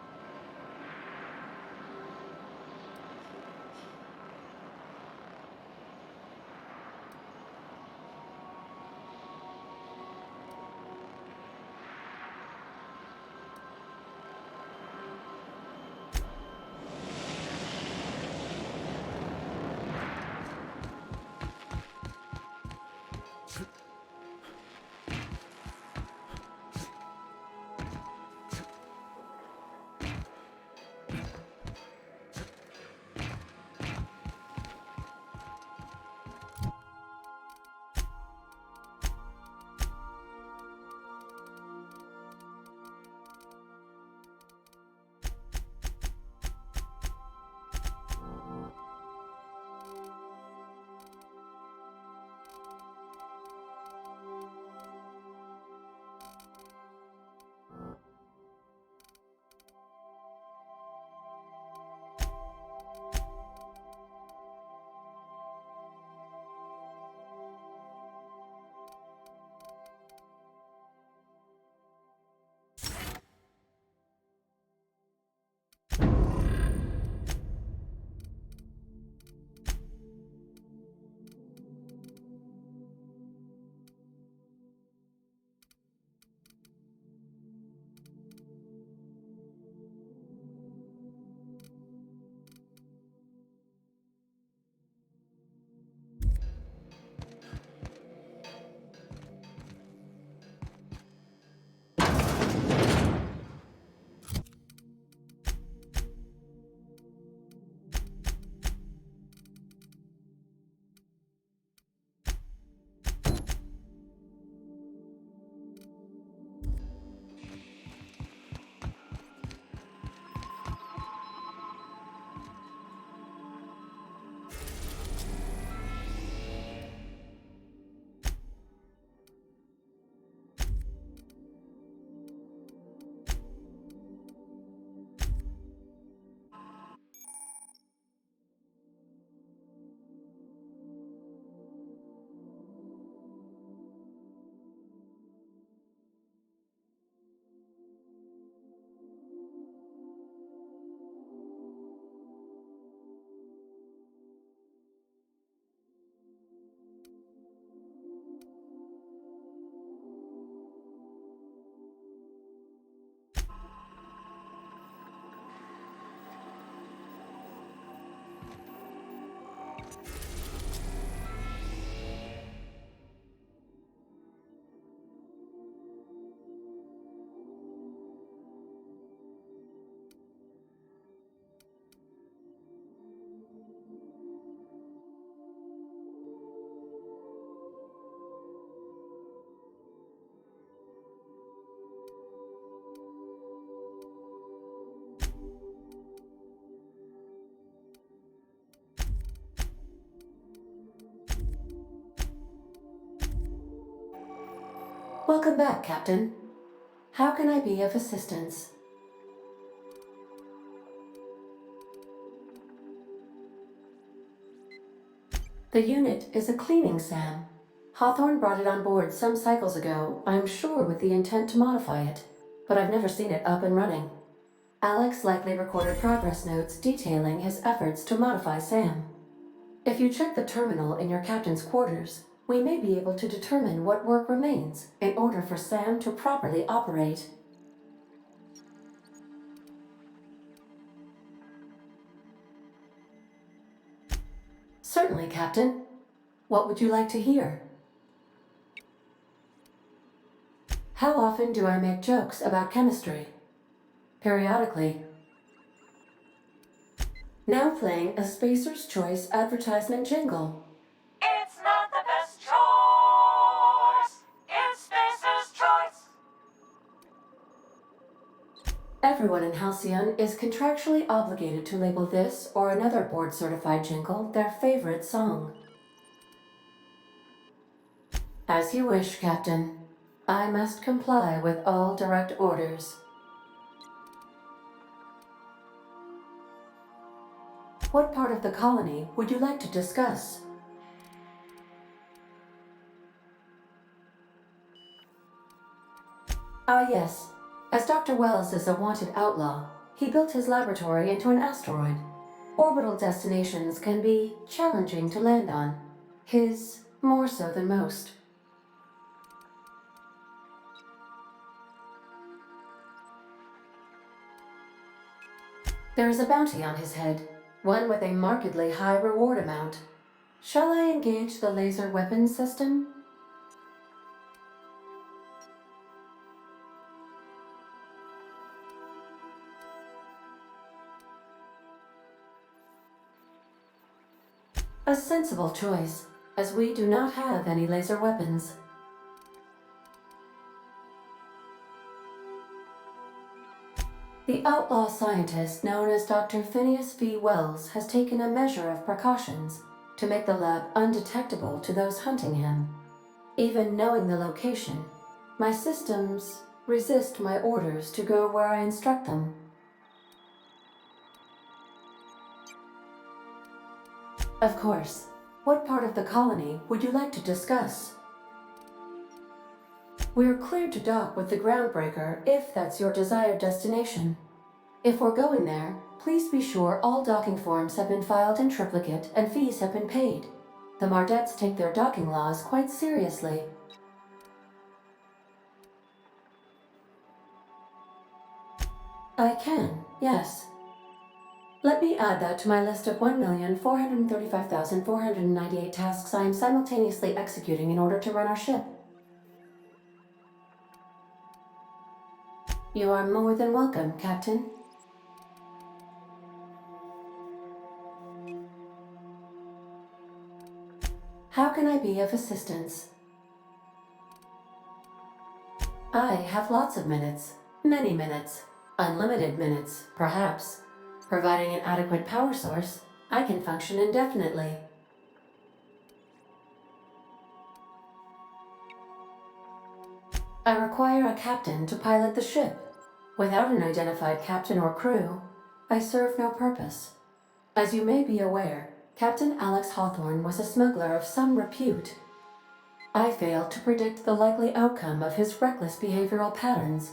Welcome back, Captain. How can I be of assistance? The unit is a cleaning SAM. Hawthorne brought it on board some cycles ago, I'm sure with the intent to modify it, but I've never seen it up and running. Alex likely recorded progress notes detailing his efforts to modify SAM. If you check the terminal in your captain's quarters, we may be able to determine what work remains in order for SAM to properly operate. Certainly, Captain. What would you like to hear? How often do I make jokes about chemistry? Periodically. Now playing a Spacer's Choice advertisement jingle. It's not the best choice. It's Spacer's Choice. Everyone in Halcyon is contractually obligated to label this or another board-certified jingle their favorite song. As you wish, Captain. I must comply with all direct orders. What part of the colony would you like to discuss? Ah, yes. As Dr. Wells is a wanted outlaw, he built his laboratory into an asteroid. Orbital destinations can be challenging to land on. His more so than most. There is a bounty on his head, one with a markedly high reward amount. Shall I engage the laser weapons system? A sensible choice, as we do not have any laser weapons. The outlaw scientist known as Dr. Phineas V. Wells has taken a measure of precautions to make the lab undetectable to those hunting him. Even knowing the location, my systems resist my orders to go where I instruct them. Of course. What part of the colony would you like to discuss? We're cleared to dock with the Groundbreaker if that's your desired destination. If we're going there, please be sure all docking forms have been filed in triplicate and fees have been paid. The Mardettes take their docking laws quite seriously. I can, yes. Let me add that to my list of 1,435,498 tasks I am simultaneously executing in order to run our ship. You are more than welcome, Captain. How can I be of assistance? I have lots of minutes. Many minutes. Unlimited minutes, perhaps. Providing an adequate power source, I can function indefinitely. I require a captain to pilot the ship. Without an identified captain or crew, I serve no purpose. As you may be aware, Captain Alex Hawthorne was a smuggler of some repute. I failed to predict the likely outcome of his reckless behavioral patterns.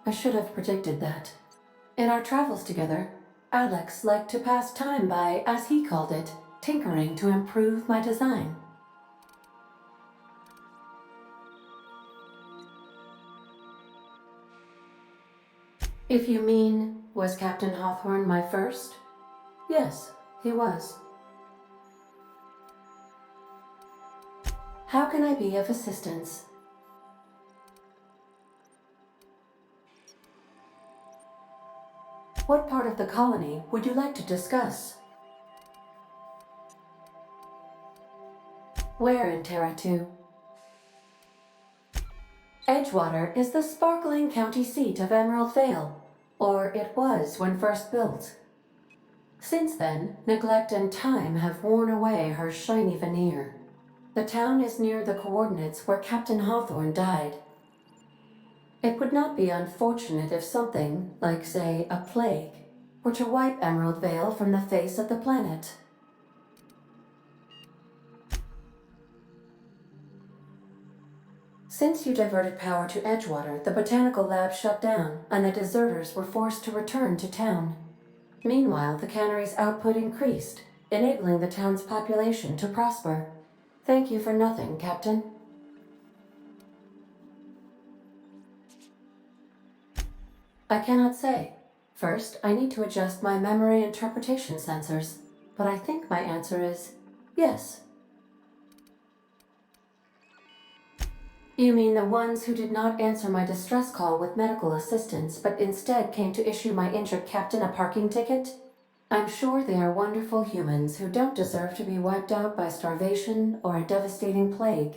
I should have predicted that. In our travels together, Alex liked to pass time by, as he called it, tinkering to improve my design. If you mean, was Captain Hawthorne my first? Yes, he was. How can I be of assistance? What part of the colony would you like to discuss? Where in Terra 2? Edgewater is the sparkling county seat of Emerald Vale, or it was when first built. Since then, neglect and time have worn away her shiny veneer. The town is near the coordinates where Captain Hawthorne died. It would not be unfortunate if something, like, say, a plague, were to wipe Emerald Vale from the face of the planet. Since you diverted power to Edgewater, the botanical lab shut down, and the deserters were forced to return to town. Meanwhile, the cannery's output increased, enabling the town's population to prosper. Thank you for nothing, Captain. I cannot say. First, I need to adjust my memory interpretation sensors, but I think my answer is yes. You mean the ones who did not answer my distress call with medical assistance, but instead came to issue my injured captain a parking ticket? I'm sure they are wonderful humans who don't deserve to be wiped out by starvation or a devastating plague.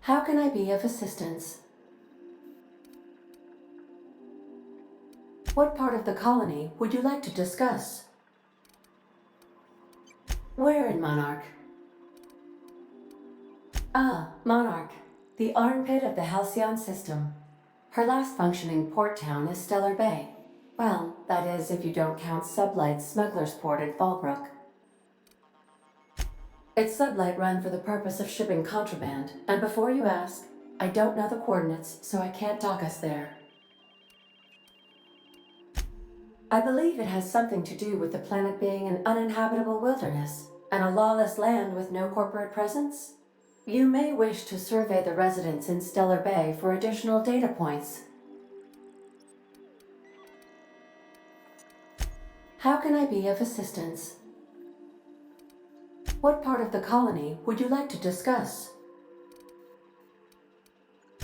How can I be of assistance? What part of the colony would you like to discuss? Where in Monarch? Ah, Monarch, the armpit of the Halcyon system. Her last functioning port town is Stellar Bay. Well, that is if you don't count Sublight's Smuggler's Port at Fallbrook. It's Sublight run for the purpose of shipping contraband, and before you ask, I don't know the coordinates, so I can't dock us there. I believe it has something to do with the planet being an uninhabitable wilderness, and a lawless land with no corporate presence. You may wish to survey the residents in Stellar Bay for additional data points. How can I be of assistance? What part of the colony would you like to discuss?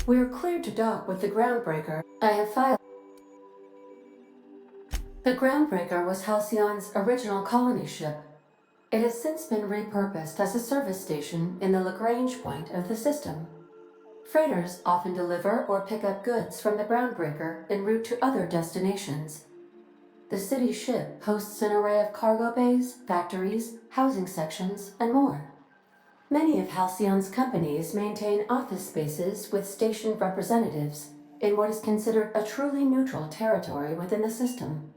We're cleared to dock with the Groundbreaker. I have filed. The Groundbreaker was Halcyon's original colony ship. It has since been repurposed as a service station in the Lagrange point of the system. Freighters often deliver or pick up goods from the Groundbreaker en route to other destinations. The city ship hosts an array of cargo bays, factories, housing sections, and more. Many of Halcyon's companies maintain office spaces with stationed representatives in what is considered a truly neutral territory within the system.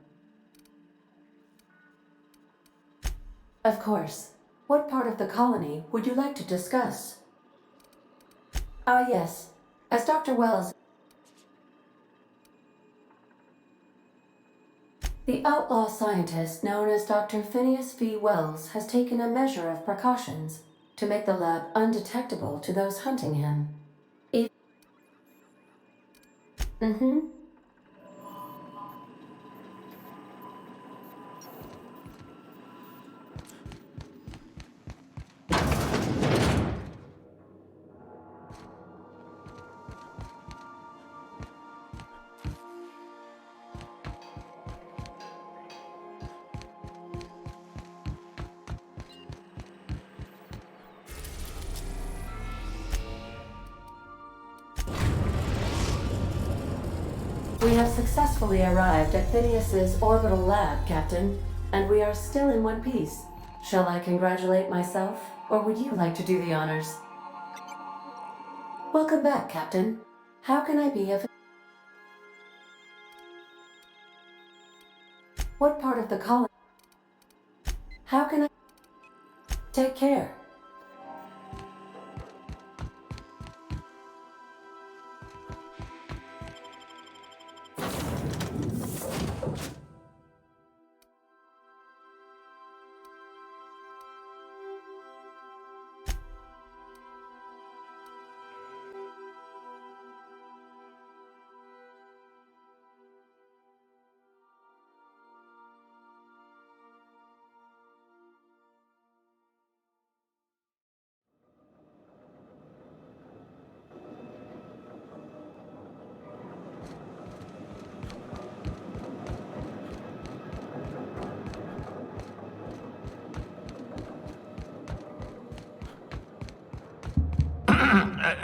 Of course. What part of the colony would you like to discuss? Ah, yes. As Dr. Wells... The outlaw scientist known as Dr. Phineas V. Wells has taken a measure of precautions to make the lab undetectable to those hunting him. We have successfully arrived at Phineas's orbital lab, Captain, and we are still in one piece. Shall I congratulate myself, or would you like to do the honors? Welcome back, Captain. How can I be of... What part of the colony... How can I... Take care.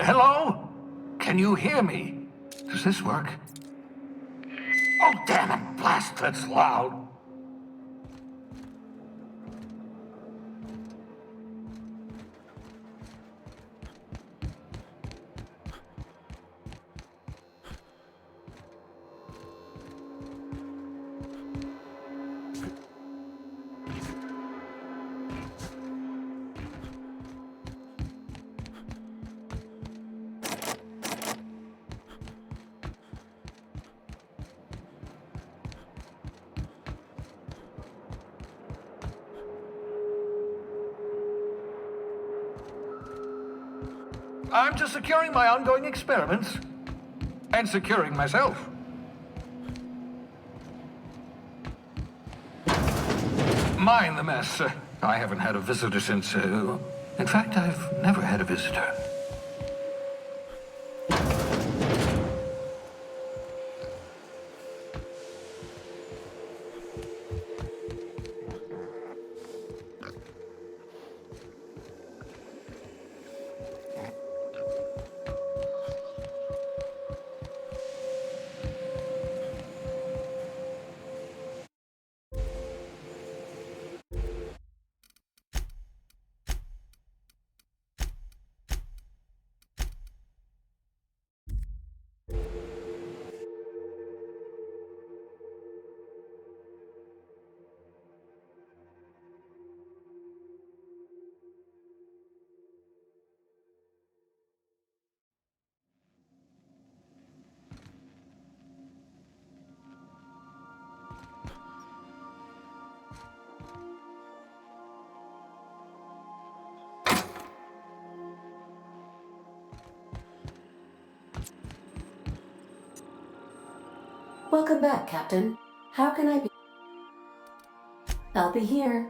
Hello? Can you hear me? Does this work? Oh, damn it! Blast, that's loud. I'm just securing my ongoing experiments. And securing myself. Mind the mess. I haven't had a visitor since... in fact, I've never had a visitor. Welcome back, Captain. How can I be? I'll be here.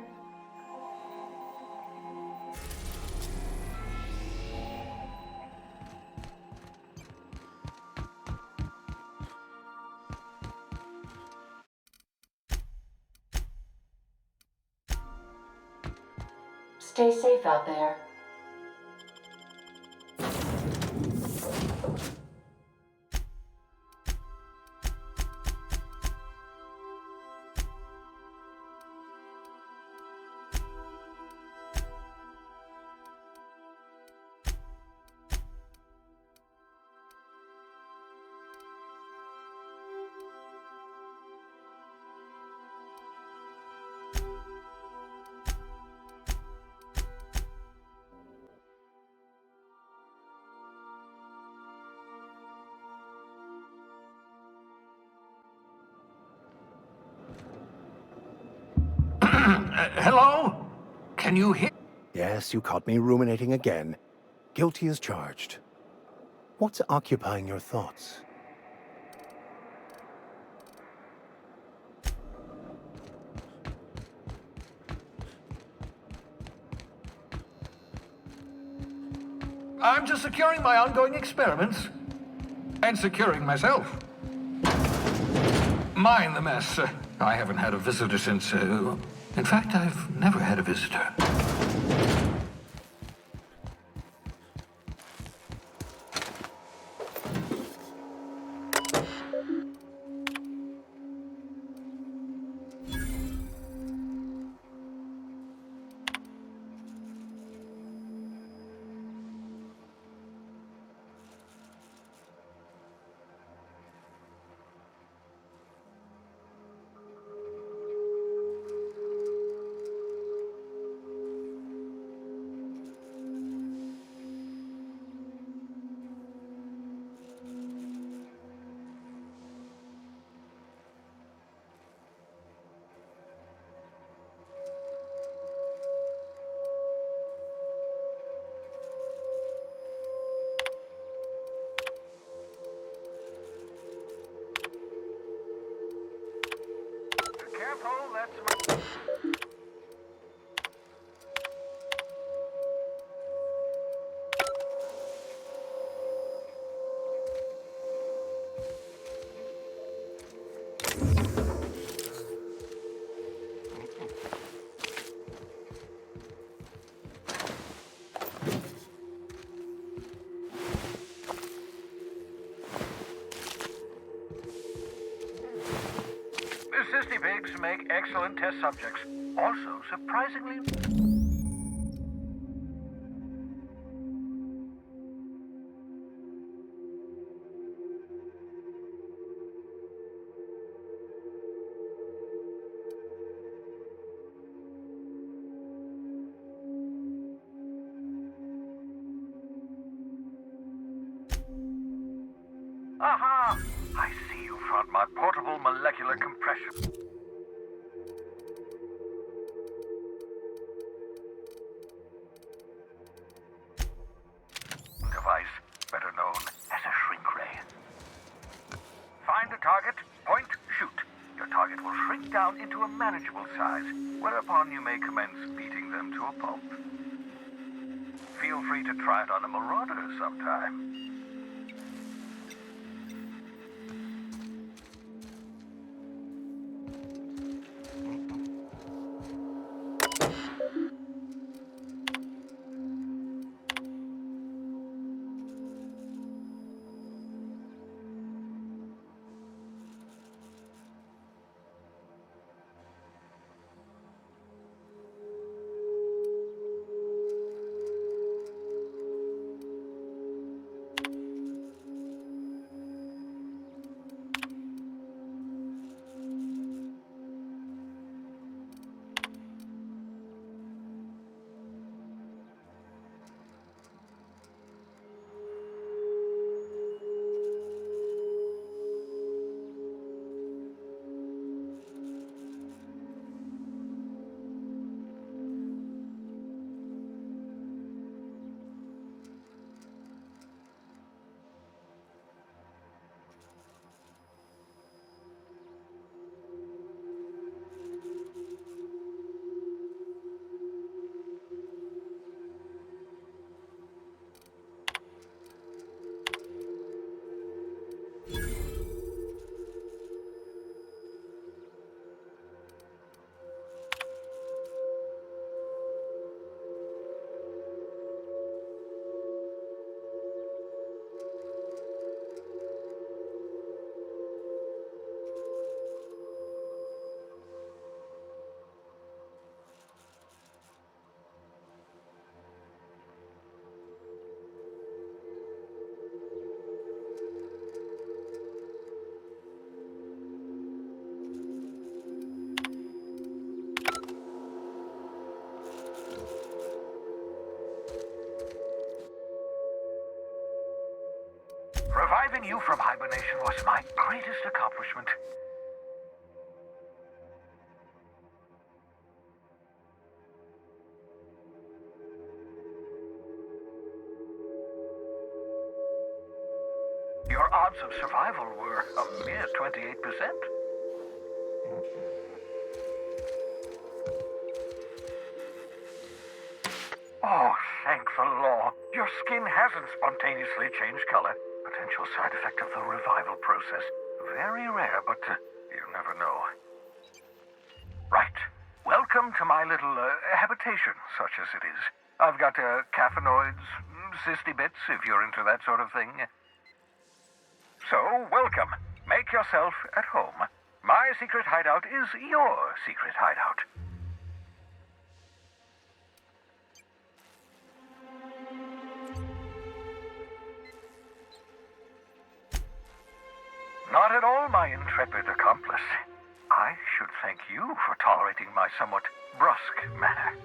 Stay safe out there. Hello? Can you hear? Yes, you caught me ruminating again. Guilty as charged. What's occupying your thoughts? I'm just securing my ongoing experiments. And securing myself. Mind the mess. I haven't had a visitor since... in fact, I've never had a visitor. Pigs make excellent test subjects. Also, surprisingly... Aha! I see you found my portable molecular compression device. into a manageable size, whereupon you may commence beating them to a pulp. Feel free to try it on a marauder sometime. Reviving you from hibernation was my greatest accomplishment. Your odds of survival were a mere 28%. Oh, thank the law. Your skin hasn't spontaneously changed color. Potential side effect of the revival process. Very rare, but you never know. Right. Welcome to my little habitation, such as it is. I've got caffeinoids, cysty bits, if you're into that sort of thing. So, welcome. Make yourself at home. My secret hideout is your secret hideout. Not at all, my intrepid accomplice. I should thank you for tolerating my somewhat brusque manner.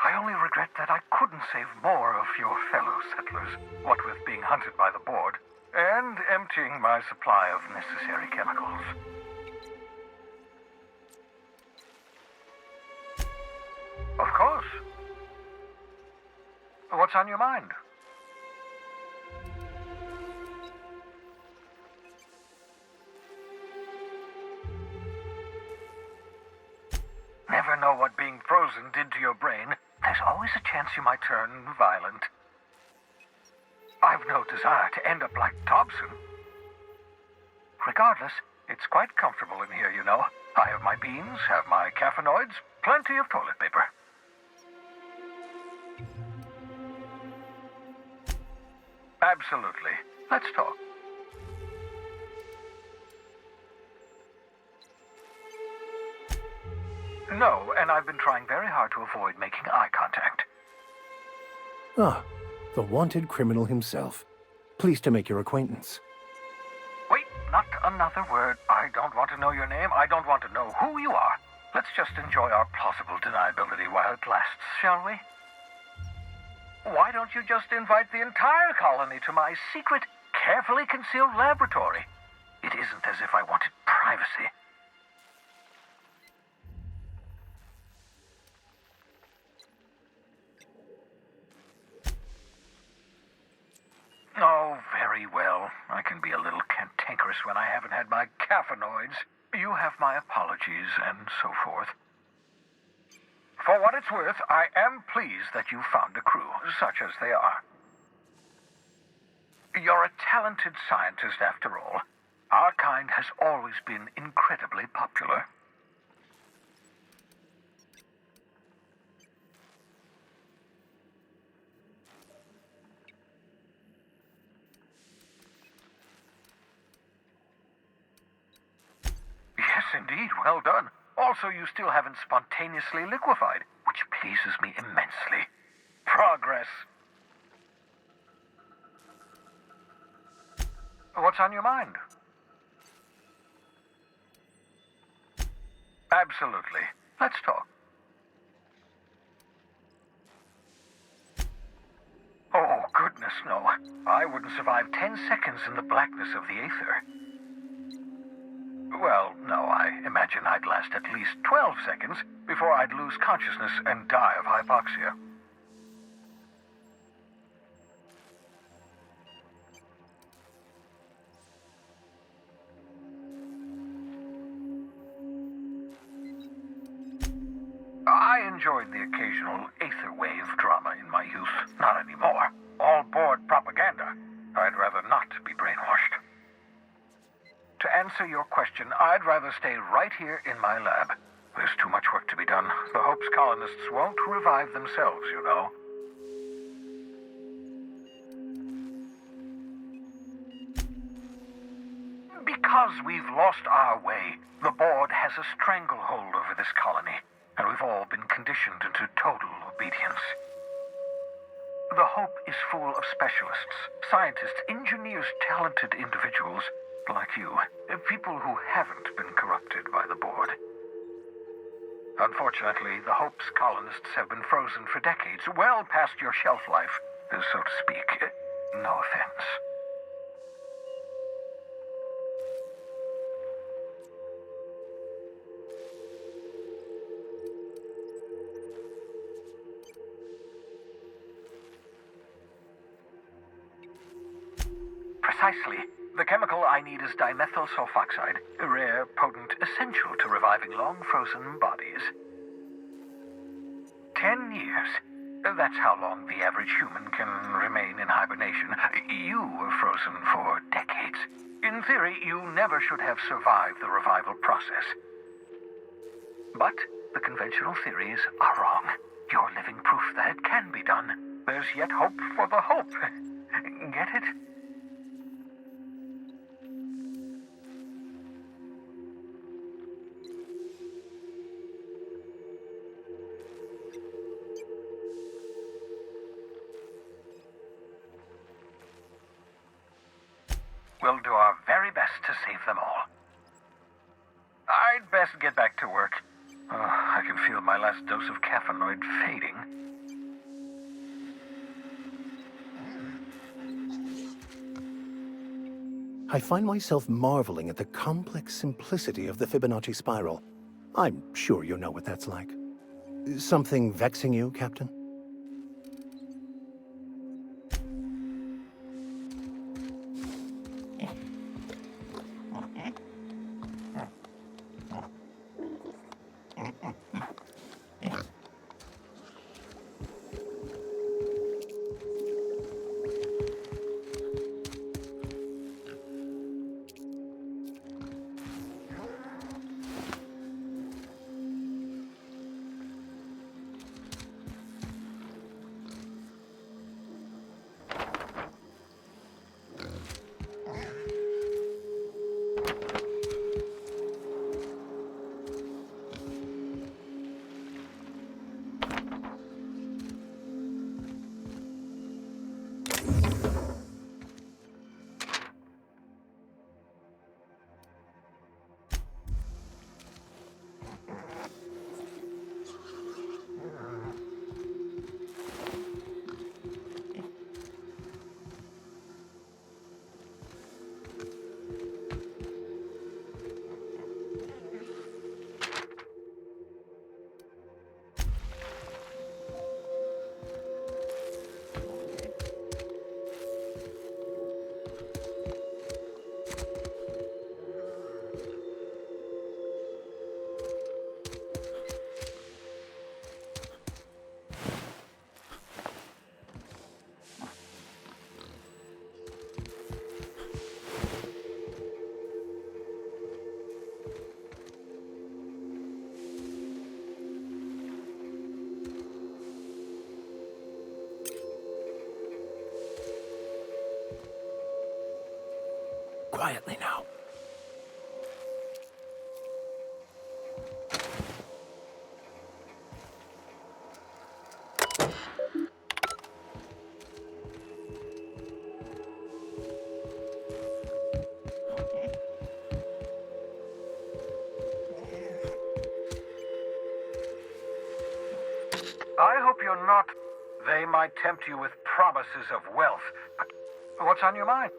I only regret that I couldn't save more of your fellow settlers, what with being hunted by the board, and emptying my supply of necessary chemicals. Of course. What's on your mind? Never know what being frozen did to your brain. There's always a chance you might turn violent. I've no desire to end up like Thompson. Regardless, it's quite comfortable in here, you know. I have my beans, have my caffeinoids, plenty of toilet paper. Absolutely. Let's talk. No, and I've been trying very hard to avoid making eye contact. Ah, the wanted criminal himself. Pleased to make your acquaintance. Wait, not another word. I don't want to know your name. I don't want to know who you are. Let's just enjoy our plausible deniability while it lasts, shall we? Why don't you just invite the entire colony to my secret, carefully concealed laboratory? It isn't as if I wanted privacy. Oh, very well. I can be a little cantankerous when I haven't had my caffeinoids. You have my apologies and so forth. For what it's worth, I am pleased that you found a crew, such as they are. You're a talented scientist, after all. Our kind has always been incredibly popular. Yes, indeed. Well done. Also, you still haven't spontaneously liquefied, which pleases me immensely. Progress. What's on your mind? Absolutely. Let's talk. Oh, goodness, no. I wouldn't survive 10 seconds in the blackness of the aether. Well, no, I imagine I'd last at least 12 seconds before I'd lose consciousness and die of hypoxia. I enjoyed the occasional aether wave drama in my youth. Not anymore. All board propaganda. I'd rather not be brainwashed. To answer your question, I'd rather stay right here in my lab. There's too much work to be done. The Hope's colonists won't revive themselves, you know. Because we've lost our way, the board has a stranglehold over this colony, and we've all been conditioned into total obedience. The Hope is full of specialists, scientists, engineers, talented individuals like you, people who haven't been corrupted by the board. Unfortunately, the Hope's colonists have been frozen for decades, well past your shelf life, so to speak. No offense. Precisely. The chemical I need is dimethyl sulfoxide, rare, potent, essential to reviving long-frozen bodies. 10 years. That's how long the average human can remain in hibernation. You were frozen for decades. In theory, you never should have survived the revival process. But the conventional theories are wrong. You're living proof that it can be done. There's yet hope for the Hope. Get it? We'll do our very best to save them all. I'd best get back to work. I can feel my last dose of caffeinoid fading. I find myself marveling at the complex simplicity of the Fibonacci spiral. I'm sure you know what that's like. Something vexing you, Captain? quietly now. I hope you're not. They might tempt you with promises of wealth. What's on your mind?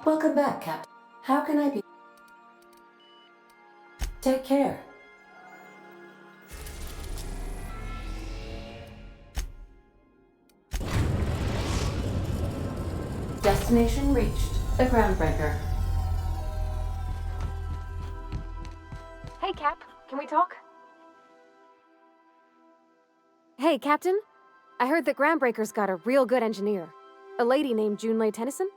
Welcome back, Captain. How can I be? Take care. Destination reached. The Groundbreaker. Hey, Cap. Can we talk? Hey, Captain. I heard that Groundbreaker's got a real good engineer. A lady named Junlei Tennyson?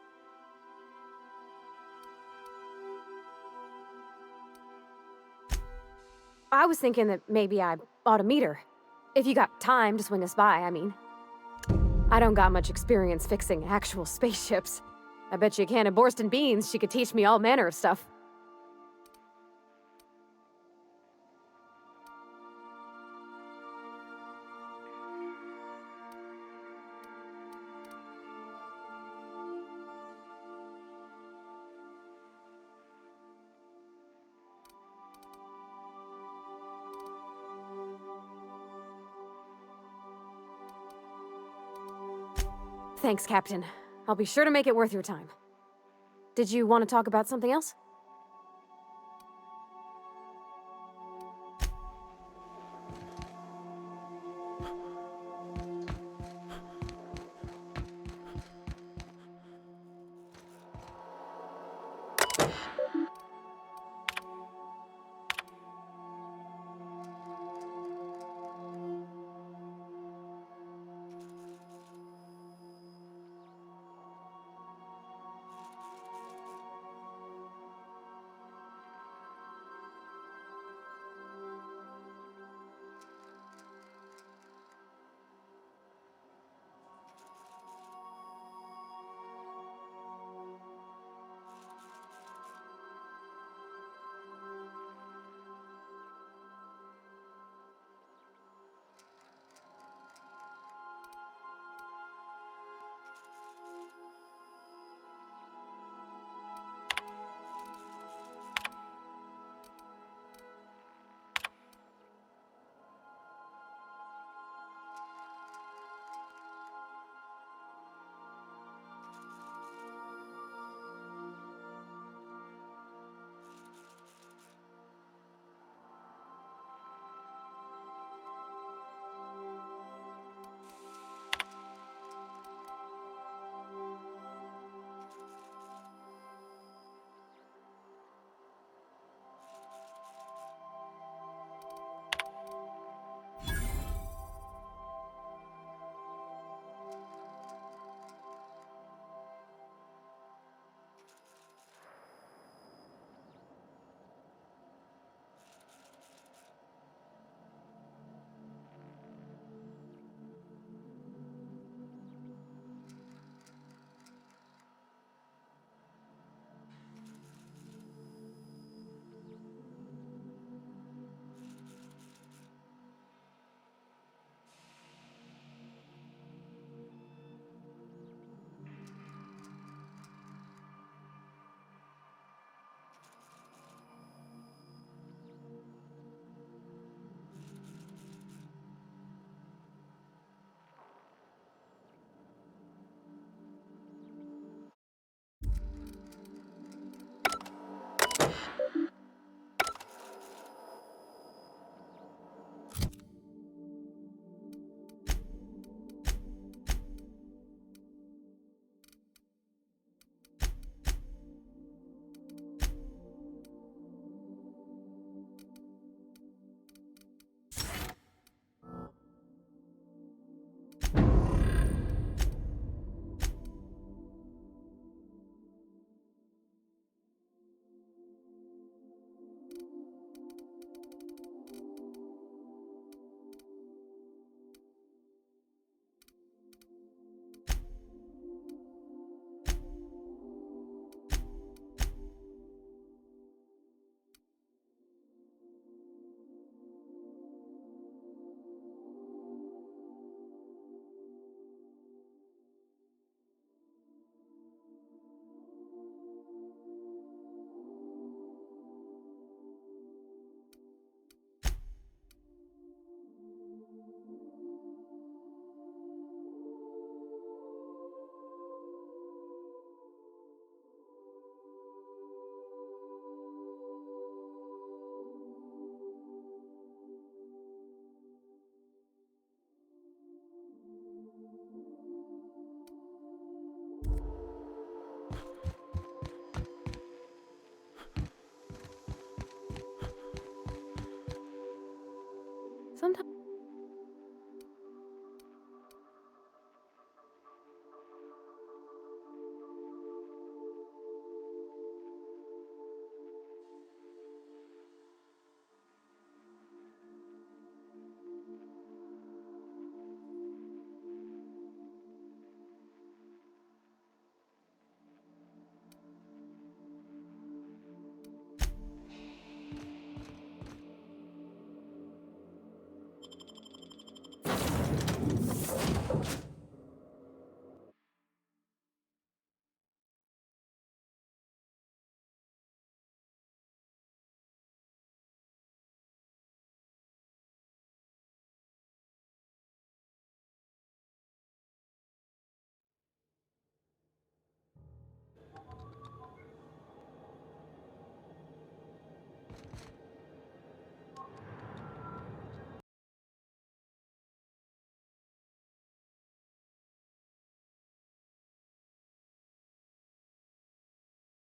I was thinking that maybe I ought to meet her. If you got time to swing us by, I mean. I don't got much experience fixing actual spaceships. I bet you a can of Borston beans she could teach me all manner of stuff. Thanks, Captain. I'll be sure to make it worth your time. Did you want to talk about something else?